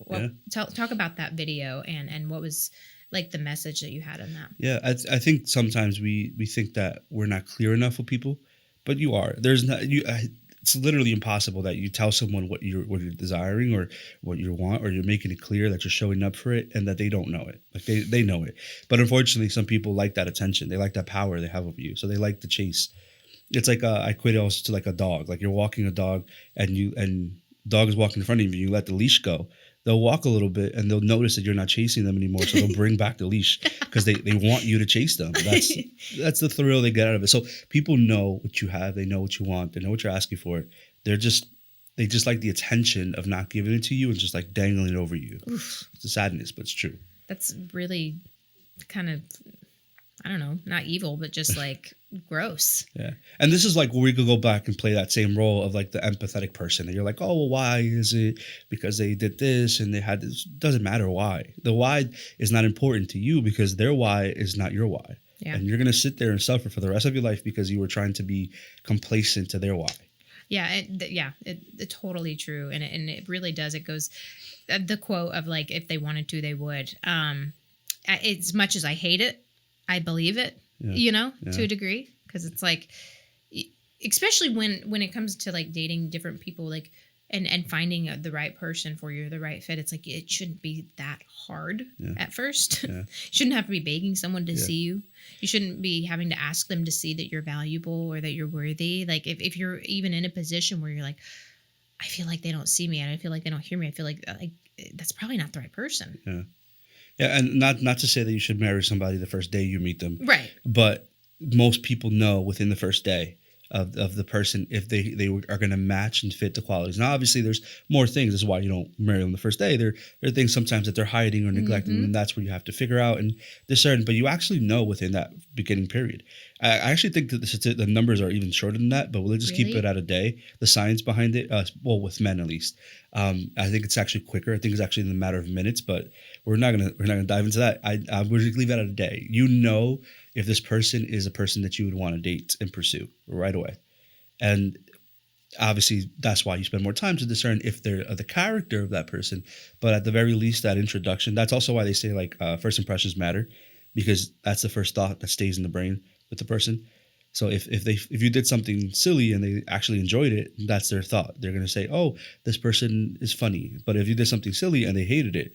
Talk about that video and what was like the message that you had in that. Yeah, I think sometimes we think that we're not clear enough with people, but you are. There's not it's literally impossible that you tell someone what you're desiring or what you want, or you're making it clear that you're showing up for it and that they don't know it. Like they know it. But unfortunately, some people like that attention. They like that power they have over you. So they like the chase. It's like I equate it also to like a dog. Like you're walking a dog and dog is walking in front of you. You let the leash go. They'll walk a little bit and they'll notice that you're not chasing them anymore. So they'll bring back the leash because they want you to chase them. That's the thrill they get out of it. So people know what you have. They know what you want. They know what you're asking for. They just like the attention of not giving it to you and just like dangling it over you. Oof. It's a sadness, but it's true. That's really kind of, I don't know, not evil, but just like gross. Yeah. And this is like where we could go back and play that same role of like the empathetic person. And you're like, oh, well, why is it? Because they did this and they had this. Doesn't matter why. The why is not important to you because their why is not your why. Yeah. And you're going to sit there and suffer for the rest of your life because you were trying to be complacent to their why. Yeah. It's totally true. And it really does. It goes, the quote of like, if they wanted to, they would. As much as I hate it, I believe it, to a degree, because it's like, especially when it comes to like dating different people, like, and finding the right person for you, the right fit. It's like, it shouldn't be that hard at first. Yeah. You shouldn't have to be begging someone to see you. You shouldn't be having to ask them to see that you're valuable or that you're worthy. Like if you're even in a position where you're like, I feel like they don't see me and I feel like they don't hear me. I feel like that's probably not the right person. Yeah. Yeah, and not to say that you should marry somebody the first day you meet them. Right. But most people know within the first day of the person if they are going to match and fit the qualities. Now, obviously, there's more things. That's why you don't marry them the first day. There are things sometimes that they're hiding or neglecting, and that's where you have to figure out and discern. But you actually know within that beginning period. I actually think that the numbers are even shorter than that, but we'll just keep it at a day. The science behind it, with men at least, I think it's actually quicker. I think it's actually in a matter of minutes, but we're not gonna dive into that. We're just leave that at a day. You know if this person is a person that you would want to date and pursue right away, and Obviously, that's why you spend more time to discern if they're the character of that person. But at the very least, that introduction, that's also why they say like first impressions matter, because that's the first thought that stays in the brain with the person. So if you did something silly and they actually enjoyed it, that's their thought. They're gonna say, "Oh, this person is funny." But if you did something silly and they hated it,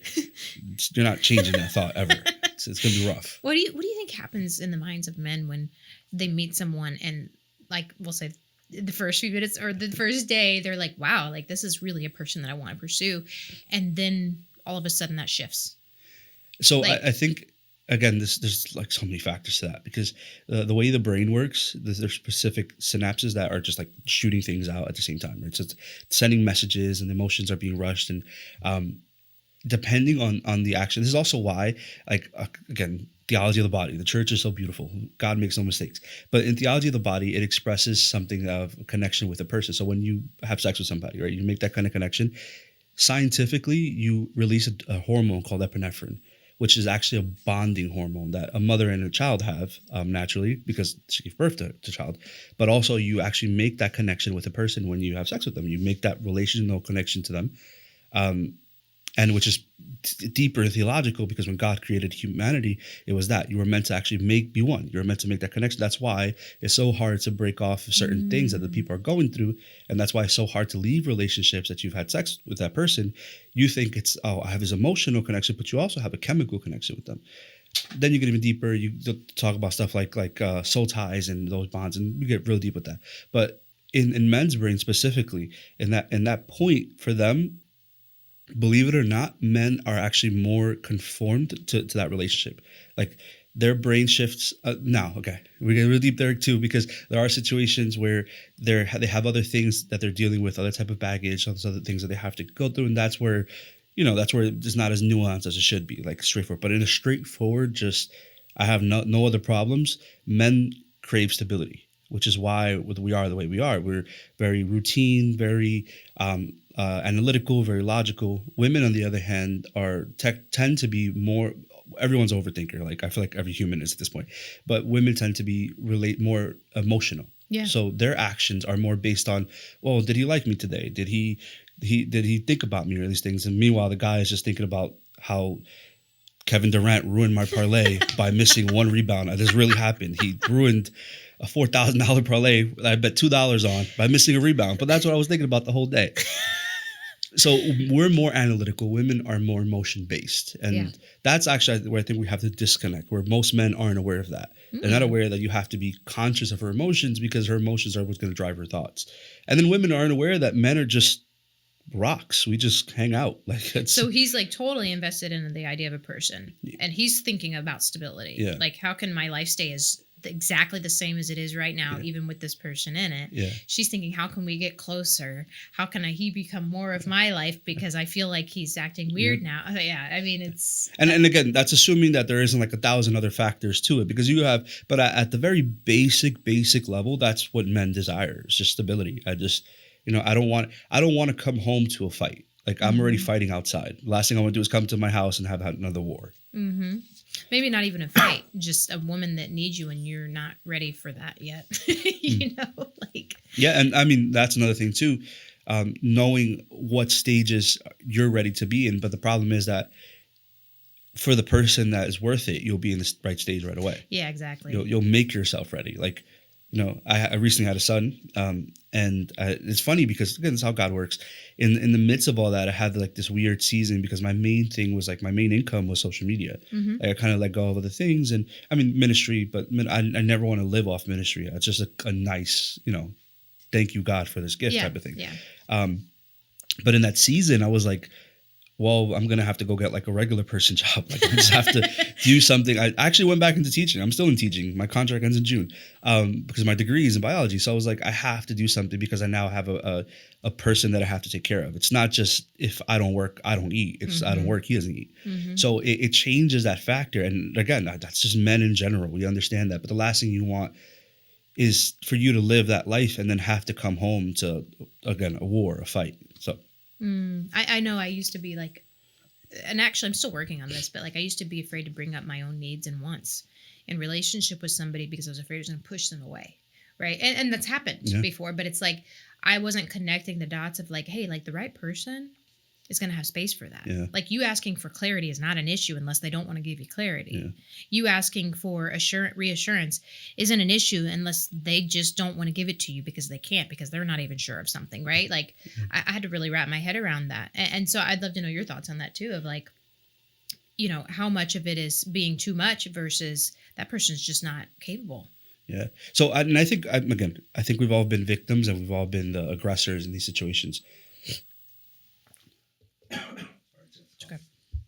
you're not changing that thought ever. It's gonna be rough. What do you think happens in the minds of men when they meet someone and, like, we'll say the first few minutes or the first day, they're like, wow, like this is really a person that I want to pursue, and then all of a sudden that shifts. So Like, I think again, there's like so many factors to that, because the way the brain works, there's specific synapses that are just like shooting things out at the same time. It's just sending messages, and emotions are being rushed, and depending on the action. This is also why, like again, theology of the body. The church is so beautiful. God makes no mistakes. But in theology of the body, it expresses something of connection with a person. So when you have sex with somebody, right, you make that kind of connection. Scientifically, you release a hormone called epinephrine, which is actually a bonding hormone that a mother and a child have naturally, because she gave birth to the child. But also, you actually make that connection with a person when you have sex with them. You make that relational connection to them. And which is deeper theological, because when God created humanity, it was that you were meant to actually be one. You were meant to make that connection. That's why it's so hard to break off certain things that the people are going through, and that's why it's so hard to leave relationships that you've had sex with that person. You think it's, oh, I have this emotional connection, but you also have a chemical connection with them. Then you get even deeper. You talk about stuff like soul ties and those bonds, and we get real deep with that. But in men's brain specifically, in that point for them, believe it or not, men are actually more conformed to that relationship. Like their brain shifts. Now, okay, we get real deep there too, because there are situations where they have other things that they're dealing with, other type of baggage, all those other things that they have to go through, and that's where it's not as nuanced as it should be, like straightforward. But in a straightforward, just I have no other problems. Men crave stability, which is why we are the way we are. We're very routine, very analytical, very logical. Women, on the other hand, tend to be more. Everyone's overthinker. Like I feel like every human is at this point, but women tend to be more emotional. yeah. So their actions are more based on, well, did he like me today? Did he think about me, or these things? And meanwhile, the guy is just thinking about how Kevin Durant ruined my parlay by missing one rebound. This really happened. He ruined a $4,000 parlay that I bet $2 on by missing a rebound. But that's what I was thinking about the whole day. So we're more analytical. Women are more emotion based. And that's actually where I think we have to disconnect, where most men aren't aware of that. They're not aware that you have to be conscious of her emotions, because her emotions are what's going to drive her thoughts. And then women aren't aware that men are just rocks. We just hang out. So he's like totally invested in the idea of a person, and he's thinking about stability. Yeah. Like, how can my life stay as exactly the same as it is right now, even with this person in it? Yeah. She's thinking, how can we get closer? How can he become more of my life, because I feel like he's acting weird now. Yeah, I mean, it's and again, that's assuming that there isn't like 1,000 other factors to it, because you have, but at the very basic level, that's what men desire. It's just stability. I don't want to come home to a fight. Like I'm already fighting outside. The last thing I want to do is come to my house and have another war. Mm-hmm. Maybe not even a fight, just a woman that needs you and you're not ready for that yet. Yeah, and I mean that's another thing too, knowing what stages you're ready to be in. But the problem is that for the person that is worth it, you'll be in the right stage right away. Yeah, exactly. You'll make yourself ready. Like, I recently had a son, and it's funny because again, it's how God works. In the midst of all that, I had like this weird season because my main thing was like my main income was social media. Mm-hmm. Like, I kind of let go of other things, and I mean ministry, but I never want to live off ministry. It's just a nice, thank you God for this gift type of thing. Yeah. But in that season, I was like, well, I'm going to have to go get like a regular person job. Like I just have to do something. I actually went back into teaching. I'm still in teaching. My contract ends in June because my degree is in biology. So I was like, I have to do something because I now have a person that I have to take care of. It's not just if I don't work, I don't eat. It's I don't work, he doesn't eat. Mm-hmm. So it changes that factor. And again, that's just men in general. We understand that. But the last thing you want is for you to live that life and then have to come home to, again, a war, a fight. So. I know I used to be like, and actually I'm still working on this, but like I used to be afraid to bring up my own needs and wants in relationship with somebody because I was afraid I was going to push them away. Right. And that's happened Yeah. before, but it's like I wasn't connecting the dots of like, hey, like the right person is going to have space for that. Yeah. Like you asking for clarity is not an issue unless they don't want to give you clarity. Yeah. You asking for reassurance isn't an issue unless they just don't want to give it to you because they can't, because they're not even sure of something, right? Like I had to really wrap my head around that. And so I'd love to know your thoughts on that too, of like, you know, how much of it is being too much versus that person's just not capable. Yeah. So, and I think, again, I think we've all been victims and we've all been the aggressors in these situations. Okay.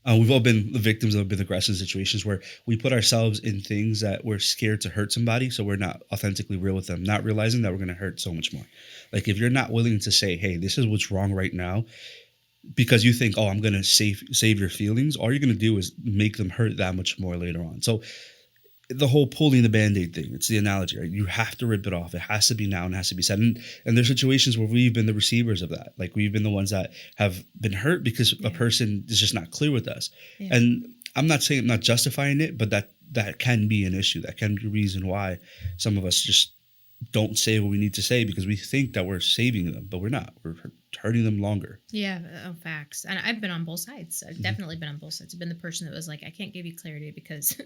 We've all been the victims of been aggressive situations where we put ourselves in things that we're scared to hurt somebody. So we're not authentically real with them, not realizing that we're going to hurt so much more. Like if you're not willing to say, hey, this is what's wrong right now, because you think, oh, I'm going to save your feelings, all you're going to do is make them hurt that much more later on. So the whole pulling the Band-Aid thing, it's the analogy, right? You have to rip it off. It has to be now and has to be said. And there's situations where we've been the receivers of that. Like we've been the ones that have been hurt because a person is just not clear with us. Yeah. And I'm not saying, I'm not justifying it, but that can be an issue. That can be a reason why some of us just don't say what we need to say because we think that we're saving them, but we're not. We're hurting them longer. Yeah, facts. And I've been on both sides. I've definitely been on both sides. I've been the person that was like, I can't give you clarity because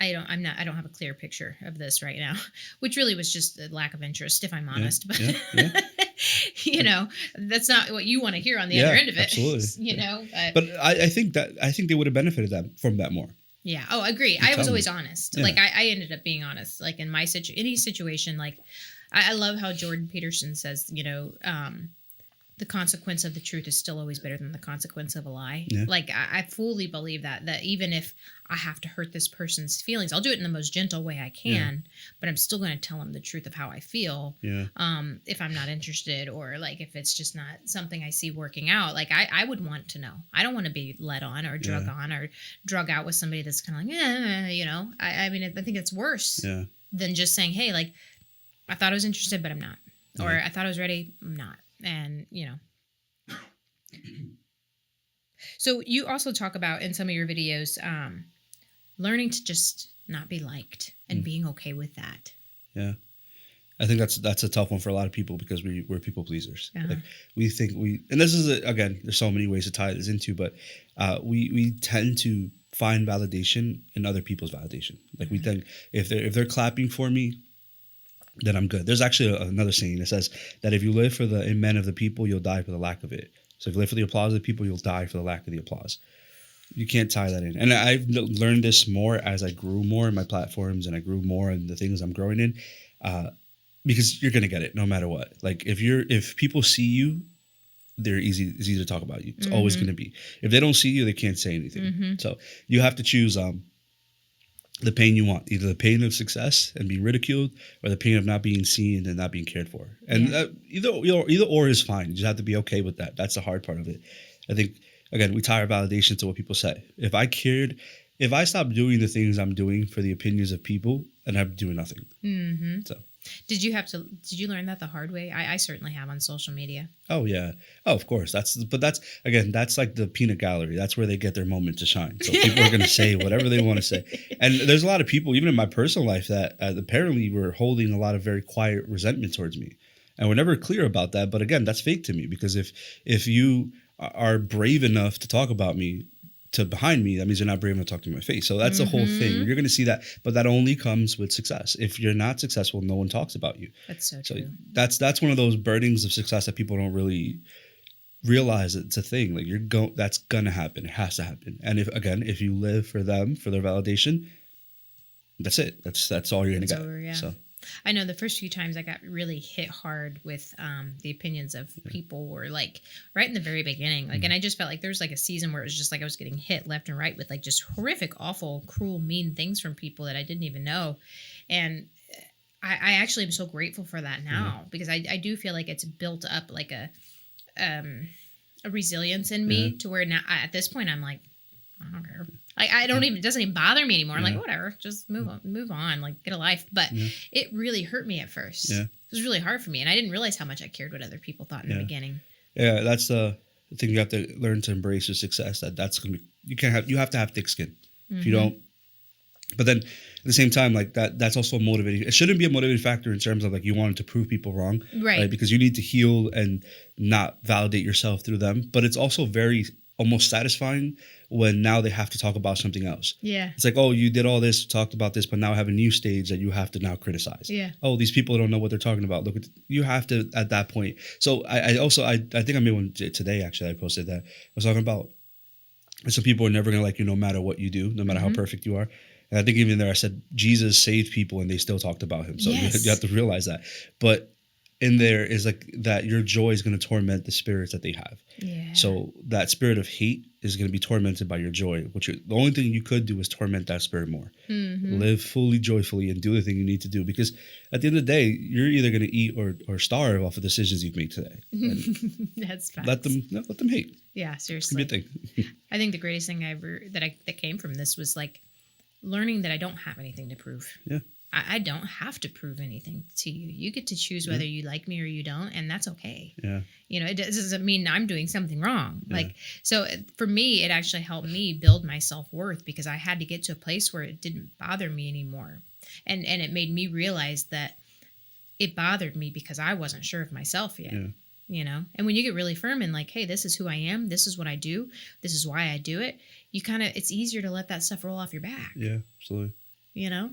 I don't have a clear picture of this right now, which really was just a lack of interest, if I'm honest. But you know, that's not what you want to hear on the other end of it. Absolutely. You know, but I think they would have benefited from that more. Yeah. Oh, agree. I was always honest. Yeah. Like I ended up being honest. Like in my any situation, like I love how Jordan Peterson says, you know, the consequence of the truth is still always better than the consequence of a lie. Yeah. Like I fully believe that even if I have to hurt this person's feelings, I'll do it in the most gentle way I can, but I'm still going to tell them the truth of how I feel. Yeah. If I'm not interested, or like if it's just not something I see working out, like I would want to know. I don't want to be led on or drug on or drug out with somebody that's kind of like, you know, I mean, I think it's worse than just saying, hey, like I thought I was interested, but I'm not. Or I thought I was ready, I'm not. And, you know. So you also talk about in some of your videos, learning to just not be liked and being okay with that. Yeah. I think that's a tough one for a lot of people because we're people pleasers. Like we think and this is again, there's so many ways to tie this into, but we tend to find validation in other people's validation. Like we think if they're clapping for me, then I'm good. There's actually another saying that says that if you live for the amen of the people, you'll die for the lack of it. So if you live for the applause of the people, you'll die for the lack of the applause. You can't tie that in. And I've learned this more as I grew more in my platforms and I grew more in the things I'm growing in, because you're going to get it no matter what. Like if people see you, it's easy to talk about you. It's always going to be. If they don't see you, they can't say anything. So you have to choose the pain you want, either the pain of success and being ridiculed or the pain of not being seen and not being cared for. And either or is fine. You just have to be okay with that. That's the hard part of it. I think, again, we tie our validation to what people say. If I stopped doing the things I'm doing for the opinions of people, and I'm doing nothing. Mm-hmm. So. Did you learn that the hard way? I certainly have on social media. Oh yeah. Oh, of course. That's like the peanut gallery. That's where they get their moment to shine. So people are going to say whatever they want to say. And there's a lot of people, even in my personal life, that apparently were holding a lot of very quiet resentment towards me. And we're never clear about that. But again, that's fake to me, because if you are brave enough to talk about me to behind me, that means you're not brave enough to talk to my face. So that's the whole thing. You're going to see that, but that only comes with success. If you're not successful, no one talks about you. That's so true. That's one of those burdens of success that people don't really realize it's a thing. Like that's gonna happen. It has to happen. And if you live for them, for their validation, that's it. That's all you're going to get. Over, yeah. So. I know the first few times I got really hit hard with the opinions of people were like right in the very beginning. Like, and I just felt like there was like a season where it was just like I was getting hit left and right with like just horrific, awful, cruel, mean things from people that I didn't even know. And I actually am so grateful for that now, because I do feel like it's built up like a resilience in me to where now at this point I'm like, I don't care. Like it doesn't even bother me anymore. I'm like, whatever, just move on, like get a life. But it really hurt me at first. Yeah. It was really hard for me. And I didn't realize how much I cared what other people thought in the beginning. Yeah. That's the thing you have to learn to embrace with success. That's going to be, you have to have thick skin. If you don't, but then At the same time, like that's also a motivating. It shouldn't be a motivating factor in terms of like you wanted to prove people wrong, Right. Because you need to heal and not validate yourself through them. But it's also very almost satisfying when now they have to talk about something else. Yeah. It's like, oh, you did all this, talked about this, but now I have a new stage that you have to now criticize. Yeah. Oh, these people don't know what they're talking about. Look, you have to at that point. So I also I think I made one today actually. I posted that I was talking about some people are never gonna like you no matter what you do, no matter how perfect you are. And I think even there I said Jesus saved people and they still talked about him. So Yes. you have to realize that. But in there is like that your joy is going to torment the spirits that they have. Yeah. So that spirit of hate is going to be tormented by your joy, the only thing you could do is torment that spirit more. Live fully, joyfully, and do the thing you need to do. Because at the end of the day, you're either going to eat or starve off of decisions you've made today. And That's facts. let them hate. Yeah, It's seriously. gonna be a thing. I think the greatest thing that came from this was like learning that I don't have anything to prove. Yeah. I don't have to prove anything to you. You get to choose whether you like me or you don't, and that's okay. Yeah. You know, it doesn't mean I'm doing something wrong. Yeah. Like, so for me, it actually helped me build my self-worth because I had to get to a place where it didn't bother me anymore. And it made me realize that it bothered me because I wasn't sure of myself yet. Yeah. You know, and when you get really firm and like, hey, this is who I am, this is what I do, this is why I do it, it's easier to let that stuff roll off your back. Yeah, absolutely. You know,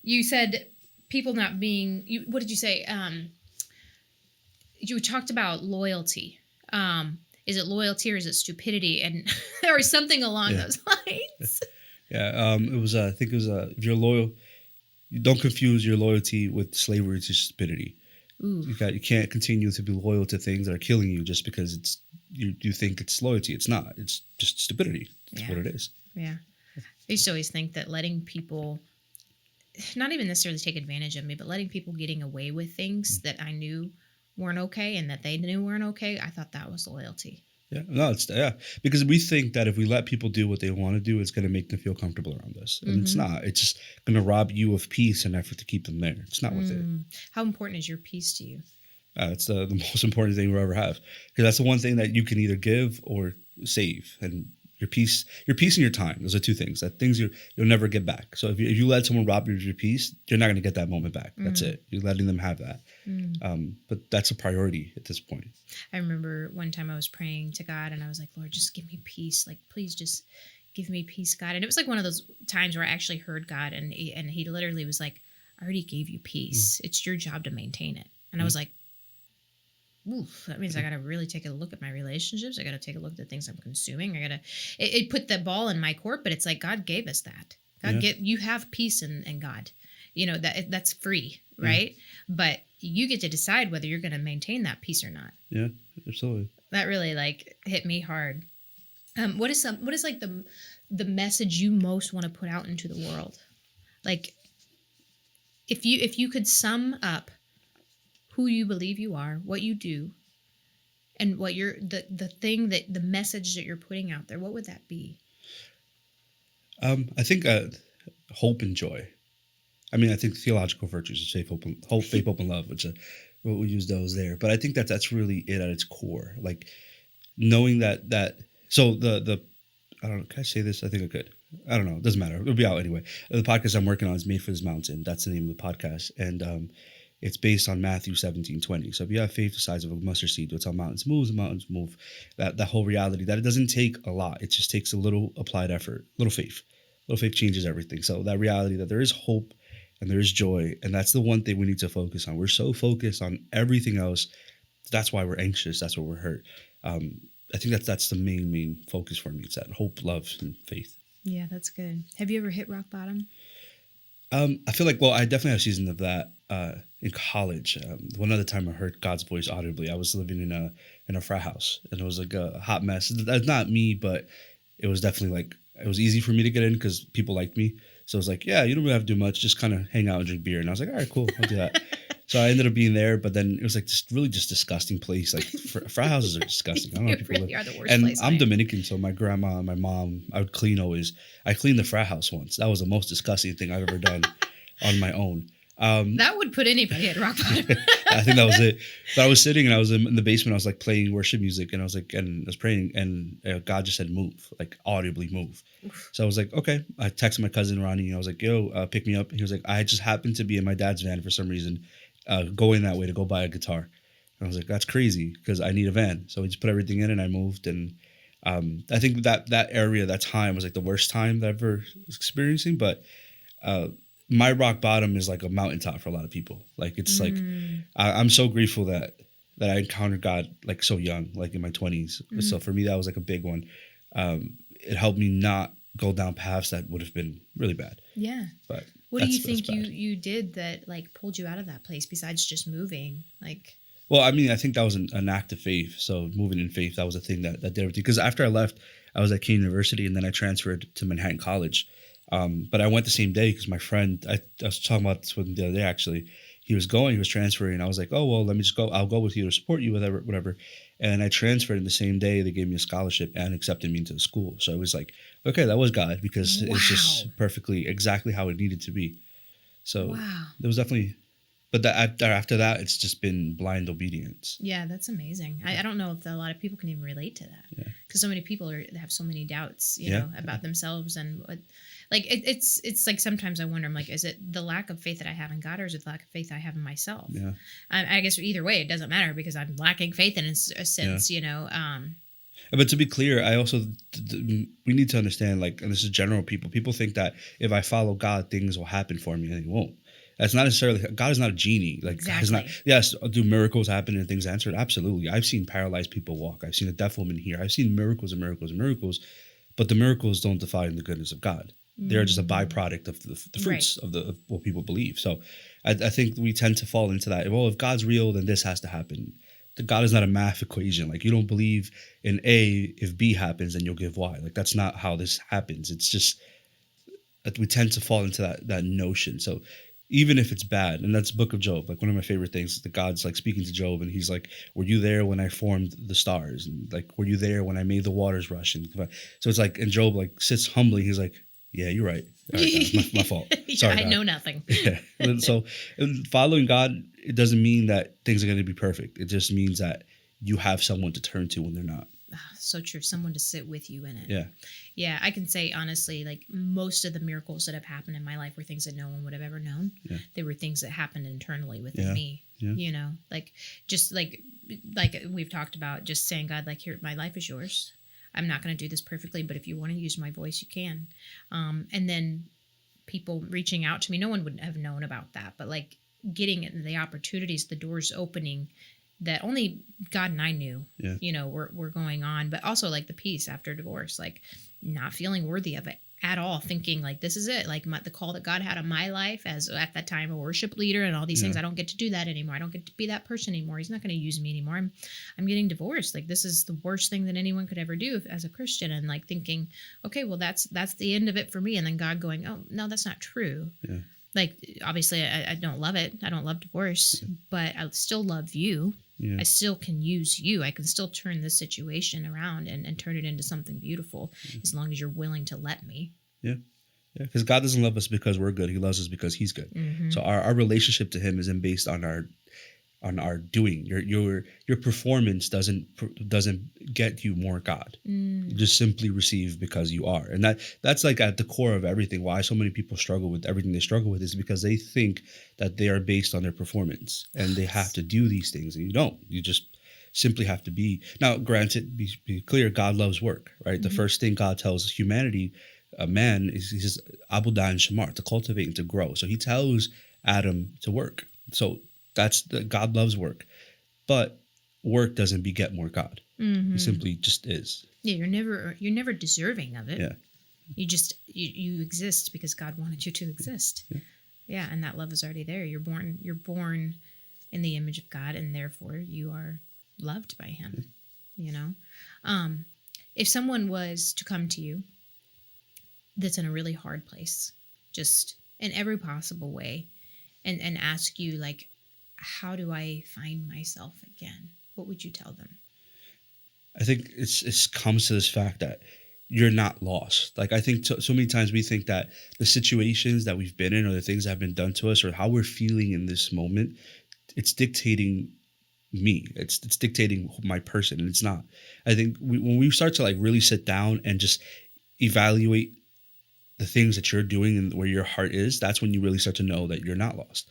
you said people not being, what did you say? You talked about loyalty. Is it loyalty or is it stupidity? And or something along those lines. Yeah. It was, I think it was, if you're loyal, you don't confuse your loyalty with slavery to stupidity. Ooh. You can't continue to be loyal to things that are killing you just because it's you think it's loyalty. It's not. It's just stupidity. That's what it is. Yeah. I used to always think that letting people, not even necessarily take advantage of me, but letting people getting away with things that I knew weren't okay and that they knew weren't okay, I thought that was loyalty. Yeah, no, because we think that if we let people do what they want to do, it's going to make them feel comfortable around us, and it's not. It's just going to rob you of peace and effort to keep them there. It's not worth it. How important is your peace to you? It's the most important thing we'll ever have, because that's the one thing that you can either give or save, and your peace and your time. Those are two things. That things you'll never get back. So if you let someone rob you of your peace, you're not going to get that moment back. That's it. You're letting them have that. But that's a priority at this point. I remember one time I was praying to God and I was like, Lord, just give me peace. Like, please just give me peace, God. And it was like one of those times where I actually heard God and he literally was like, I already gave you peace. It's your job to maintain it. And I was like, oof, that means I got to really take a look at my relationships. I got to take a look at the things I'm consuming. It put the ball in my court, but it's like, God gave us that. You have peace in God, you know, that's free. Right. But you get to decide whether you're going to maintain that peace or not. Yeah, absolutely. That really like hit me hard. What is like the message you most want to put out into the world? Like if you could sum up who you believe you are, what you do, and what the message that you're putting out there, what would that be? I think hope and joy. I mean, I think theological virtues is faith, hope, and love, which we'll use those there. But I think that's really it at its core. Like knowing that. So the I don't know. Can I say this? I think I could. I don't know. It doesn't matter. It'll be out anyway. The podcast I'm working on is Made for This Mountain. That's the name of the podcast, and it's based on Matthew 17:20. So if you have faith the size of a mustard seed, you'll tell mountains move, the mountains move. That whole reality that it doesn't take a lot. It just takes a little applied effort, little faith. Little faith changes everything. So that reality that there is hope and there is joy, and that's the one thing we need to focus on. We're so focused on everything else. That's why we're anxious. That's why we're hurt. I think that's the main focus for me. It's that hope, love, and faith. Yeah, that's good. Have you ever hit rock bottom? I feel like, I definitely have a season of that in college. One other time I heard God's voice audibly. I was living in a frat house, and it was like a hot mess. That's not me, but it was definitely like, it was easy for me to get in because people liked me. So it was like, yeah, you don't really have to do much. Just kind of hang out and drink beer. And I was like, all right, cool. I'll do that. So I ended up being there, but then it was like just really just disgusting place. Like frat houses are disgusting. I don't know how people really live. are the worst And place. I'm Dominican, so my grandma and my mom, I cleaned the frat house once. That was the most disgusting thing I've ever done on my own. That would put anybody at rock bottom. I think that was it. But I was sitting and I was in the basement. I was like playing worship music, and I was like, and I was praying, and God just said, "Move," like audibly move. So I was like, okay. I texted my cousin Ronnie, and I was like, "Yo, pick me up." And he was like, "I just happened to be in my dad's van for some reason, going that way to go buy a guitar." And I was like, "That's crazy because I need a van." So we just put everything in, and I moved. And I think that area, that time was like the worst time that I've ever experiencing, but. My rock bottom is like a mountaintop for a lot of people. Like it's like I'm so grateful that I encountered God like so young, like in my 20s. So for me, that was like a big one. It helped me not go down paths that would have been really bad. Yeah. But what do you think you did that like pulled you out of that place besides just moving? Like, well, I mean, I think that was an act of faith. So moving in faith, that was a thing that did everything. Because after I left, I was at Kean University, and then I transferred to Manhattan College. But I went the same day because my friend, I was talking about this with him the other day, actually. He was transferring. And I was like, oh, well, let me just go. I'll go with you to support you, whatever. And I transferred in the same day. They gave me a scholarship and accepted me into the school. So it was like, okay, that was God, because it's just perfectly exactly how it needed to be. So there was definitely, but after that, it's just been blind obedience. Yeah, that's amazing. I don't know if a lot of people can even relate to that, because so many people have so many doubts, you know, about themselves and what. Like it's like sometimes I wonder, I'm like, is it the lack of faith that I have in God, or is it the lack of faith I have in myself? Yeah. I guess either way, it doesn't matter because I'm lacking faith in a sense, you know. But to be clear, I also we need to understand, like, and this is general people. People think that if I follow God, things will happen for me, and they won't. That's not necessarily. God is not a genie. Like, exactly. God is not. Yes, do miracles happen and things answered? Absolutely. I've seen paralyzed people walk. I've seen a deaf woman hear. I've seen miracles and miracles and miracles, but the miracles don't define the goodness of God. They're just a byproduct of the fruits of what people believe. So I think we tend to fall into that. Well, if God's real, then this has to happen. God is not a math equation. Like, you don't believe in A, if B happens, then you'll give Y. Like, that's not how this happens. It's just that we tend to fall into that notion. So even if it's bad, and that's Book of Job, like one of my favorite things, that God's like speaking to Job, and he's like, were you there when I formed the stars? And like, were you there when I made the waters rush? And so it's like, and Job like sits humbly. He's like, yeah, you're right. All right, God, my fault. Sorry, I God. know nothing. Yeah. So following God, it doesn't mean that things are going to be perfect. It just means that you have someone to turn to when they're not. So true. Someone to sit with you in it. Yeah. Yeah. I can say honestly, like most of the miracles that have happened in my life were things that no one would have ever known. Yeah. They were things that happened internally within me. Yeah. You know, like just like we've talked about, just saying, God, like, here, my life is yours. I'm not going to do this perfectly, but if you want to use my voice, you can. And then people reaching out to me, no one would have known about that, but like getting the opportunities, the doors opening that only God and I knew, you know, were going on, but also like the peace after divorce, like not feeling worthy of it at all, thinking like, this is it. Like the call that God had on my life as at that time, a worship leader and all these things. I don't get to do that anymore. I don't get to be that person anymore. He's not going to use me anymore. I'm getting divorced. Like, this is the worst thing that anyone could ever do as a Christian. And like thinking, okay, well, that's the end of it for me. And then God going, oh no, that's not true. Yeah. Like, obviously I don't love it. I don't love divorce, but I still love you. Yeah. I still can use you. I can still turn this situation around and turn it into something beautiful, as long as you're willing to let me. Yeah. Yeah. Because God doesn't love us because we're good. He loves us because he's good. Mm-hmm. So our relationship to him isn't based on our doing. Your performance doesn't get you more God. You just simply receive because you are. And that's like at the core of everything. Why so many people struggle with everything they struggle with is because they think that they are based on their performance and they have to do these things, and you don't. You just simply have to be. Now, granted, be clear, God loves work, right? Mm-hmm. The first thing God tells humanity, man, is he says, Abudan Shamar, to cultivate and to grow. So he tells Adam to work. So God loves work, but work doesn't beget more God. Mm-hmm. It simply just is. Yeah, you're never deserving of it. Yeah, you just you exist because God wanted you to exist. Yeah, and that love is already there. You're born in the image of God, and therefore you are loved by Him. You know, if someone was to come to you that's in a really hard place, just in every possible way, and ask you like, how do I find myself again? What would you tell them? I think it's comes to this fact that you're not lost. Like I think so many times we think that the situations that we've been in or the things that have been done to us or how we're feeling in this moment, it's dictating me. It's dictating my person, and it's not. I think when we start to like really sit down and just evaluate the things that you're doing and where your heart is, that's when you really start to know that you're not lost.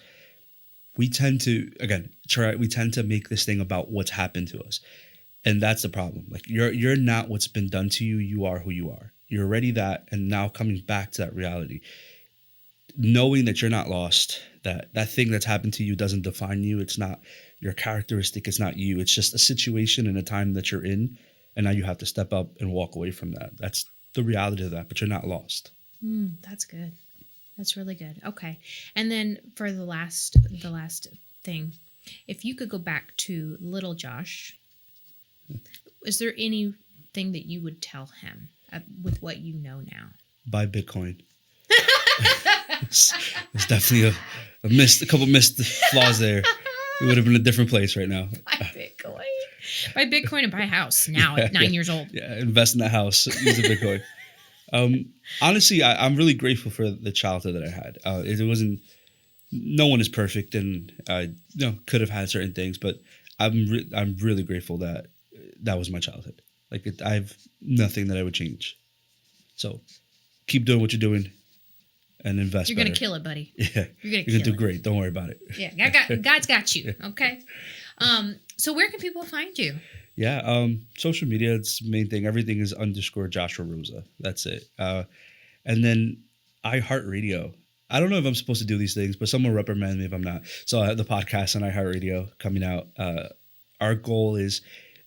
We tend to, again, we tend to make this thing about what's happened to us. And that's the problem. Like you're not what's been done to you. You are who you are. You're already that. And now coming back to that reality, knowing that you're not lost, that thing that's happened to you doesn't define you. It's not your characteristic. It's not you. It's just a situation and a time that you're in. And now you have to step up and walk away from that. That's the reality of that, but you're not lost. That's good. That's really good. Okay. And then for the last thing, if you could go back to little Josh, is there anything that you would tell him with what you know now? Buy Bitcoin. It's definitely a couple missed flaws there. We would have been in a different place right now. Buy Bitcoin. Buy Bitcoin and buy a house now at 9 years old. Yeah, invest in that house. Use the Bitcoin. Honestly, I'm really grateful for the childhood that I had. It wasn't. No one is perfect, and I could have had certain things, but I'm really grateful that was my childhood. Like I have nothing that I would change. So keep doing what you're doing, and invest. You're gonna kill it, buddy. Yeah, you're gonna do great. Don't worry about it. Yeah, God's got you. Okay. So where can people find you? Yeah, social media, it's the main thing. Everything is _Joshua Rosa. That's it. And then iHeartRadio. I don't know if I'm supposed to do these things, but someone reprimand me if I'm not. So I have the podcast on iHeartRadio coming out. Our goal is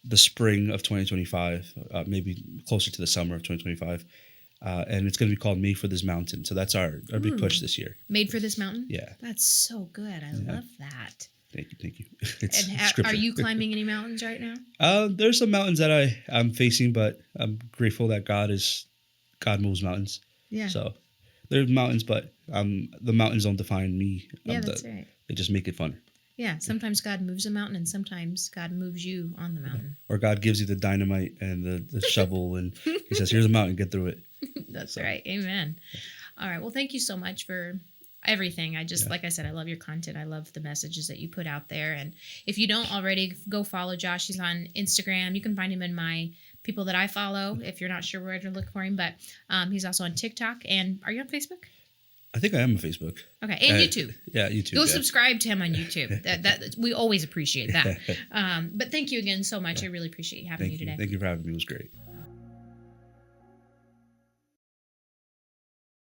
the spring of 2025, maybe closer to the summer of 2025. And it's going to be called Made for This Mountain. So that's our big push this year. Made for This Mountain? Yeah. That's so good. I love that. Thank you. Are you climbing any mountains right now? There's some mountains that I'm facing, but I'm grateful that God moves mountains. Yeah. So there's mountains, but the mountains don't define me. Yeah, that's right. They just make it fun. Yeah, sometimes God moves a mountain, and sometimes God moves you on the mountain. Or God gives you the dynamite and the shovel, and He says, "Here's a mountain, get through it." That's right. Amen. All right. Well, thank you so much for everything. Like I said, I love your content. I love the messages that you put out there. And if you don't already, go follow Josh. He's on Instagram. You can find him in my people that I follow if you're not sure where to look for him. But he's also on TikTok. And are you on Facebook? I think I am on Facebook. Okay, and YouTube. Yeah, YouTube. Go subscribe to him on YouTube. That we always appreciate that. But thank you again so much. I really appreciate having you today. Thank you for having me. It was great.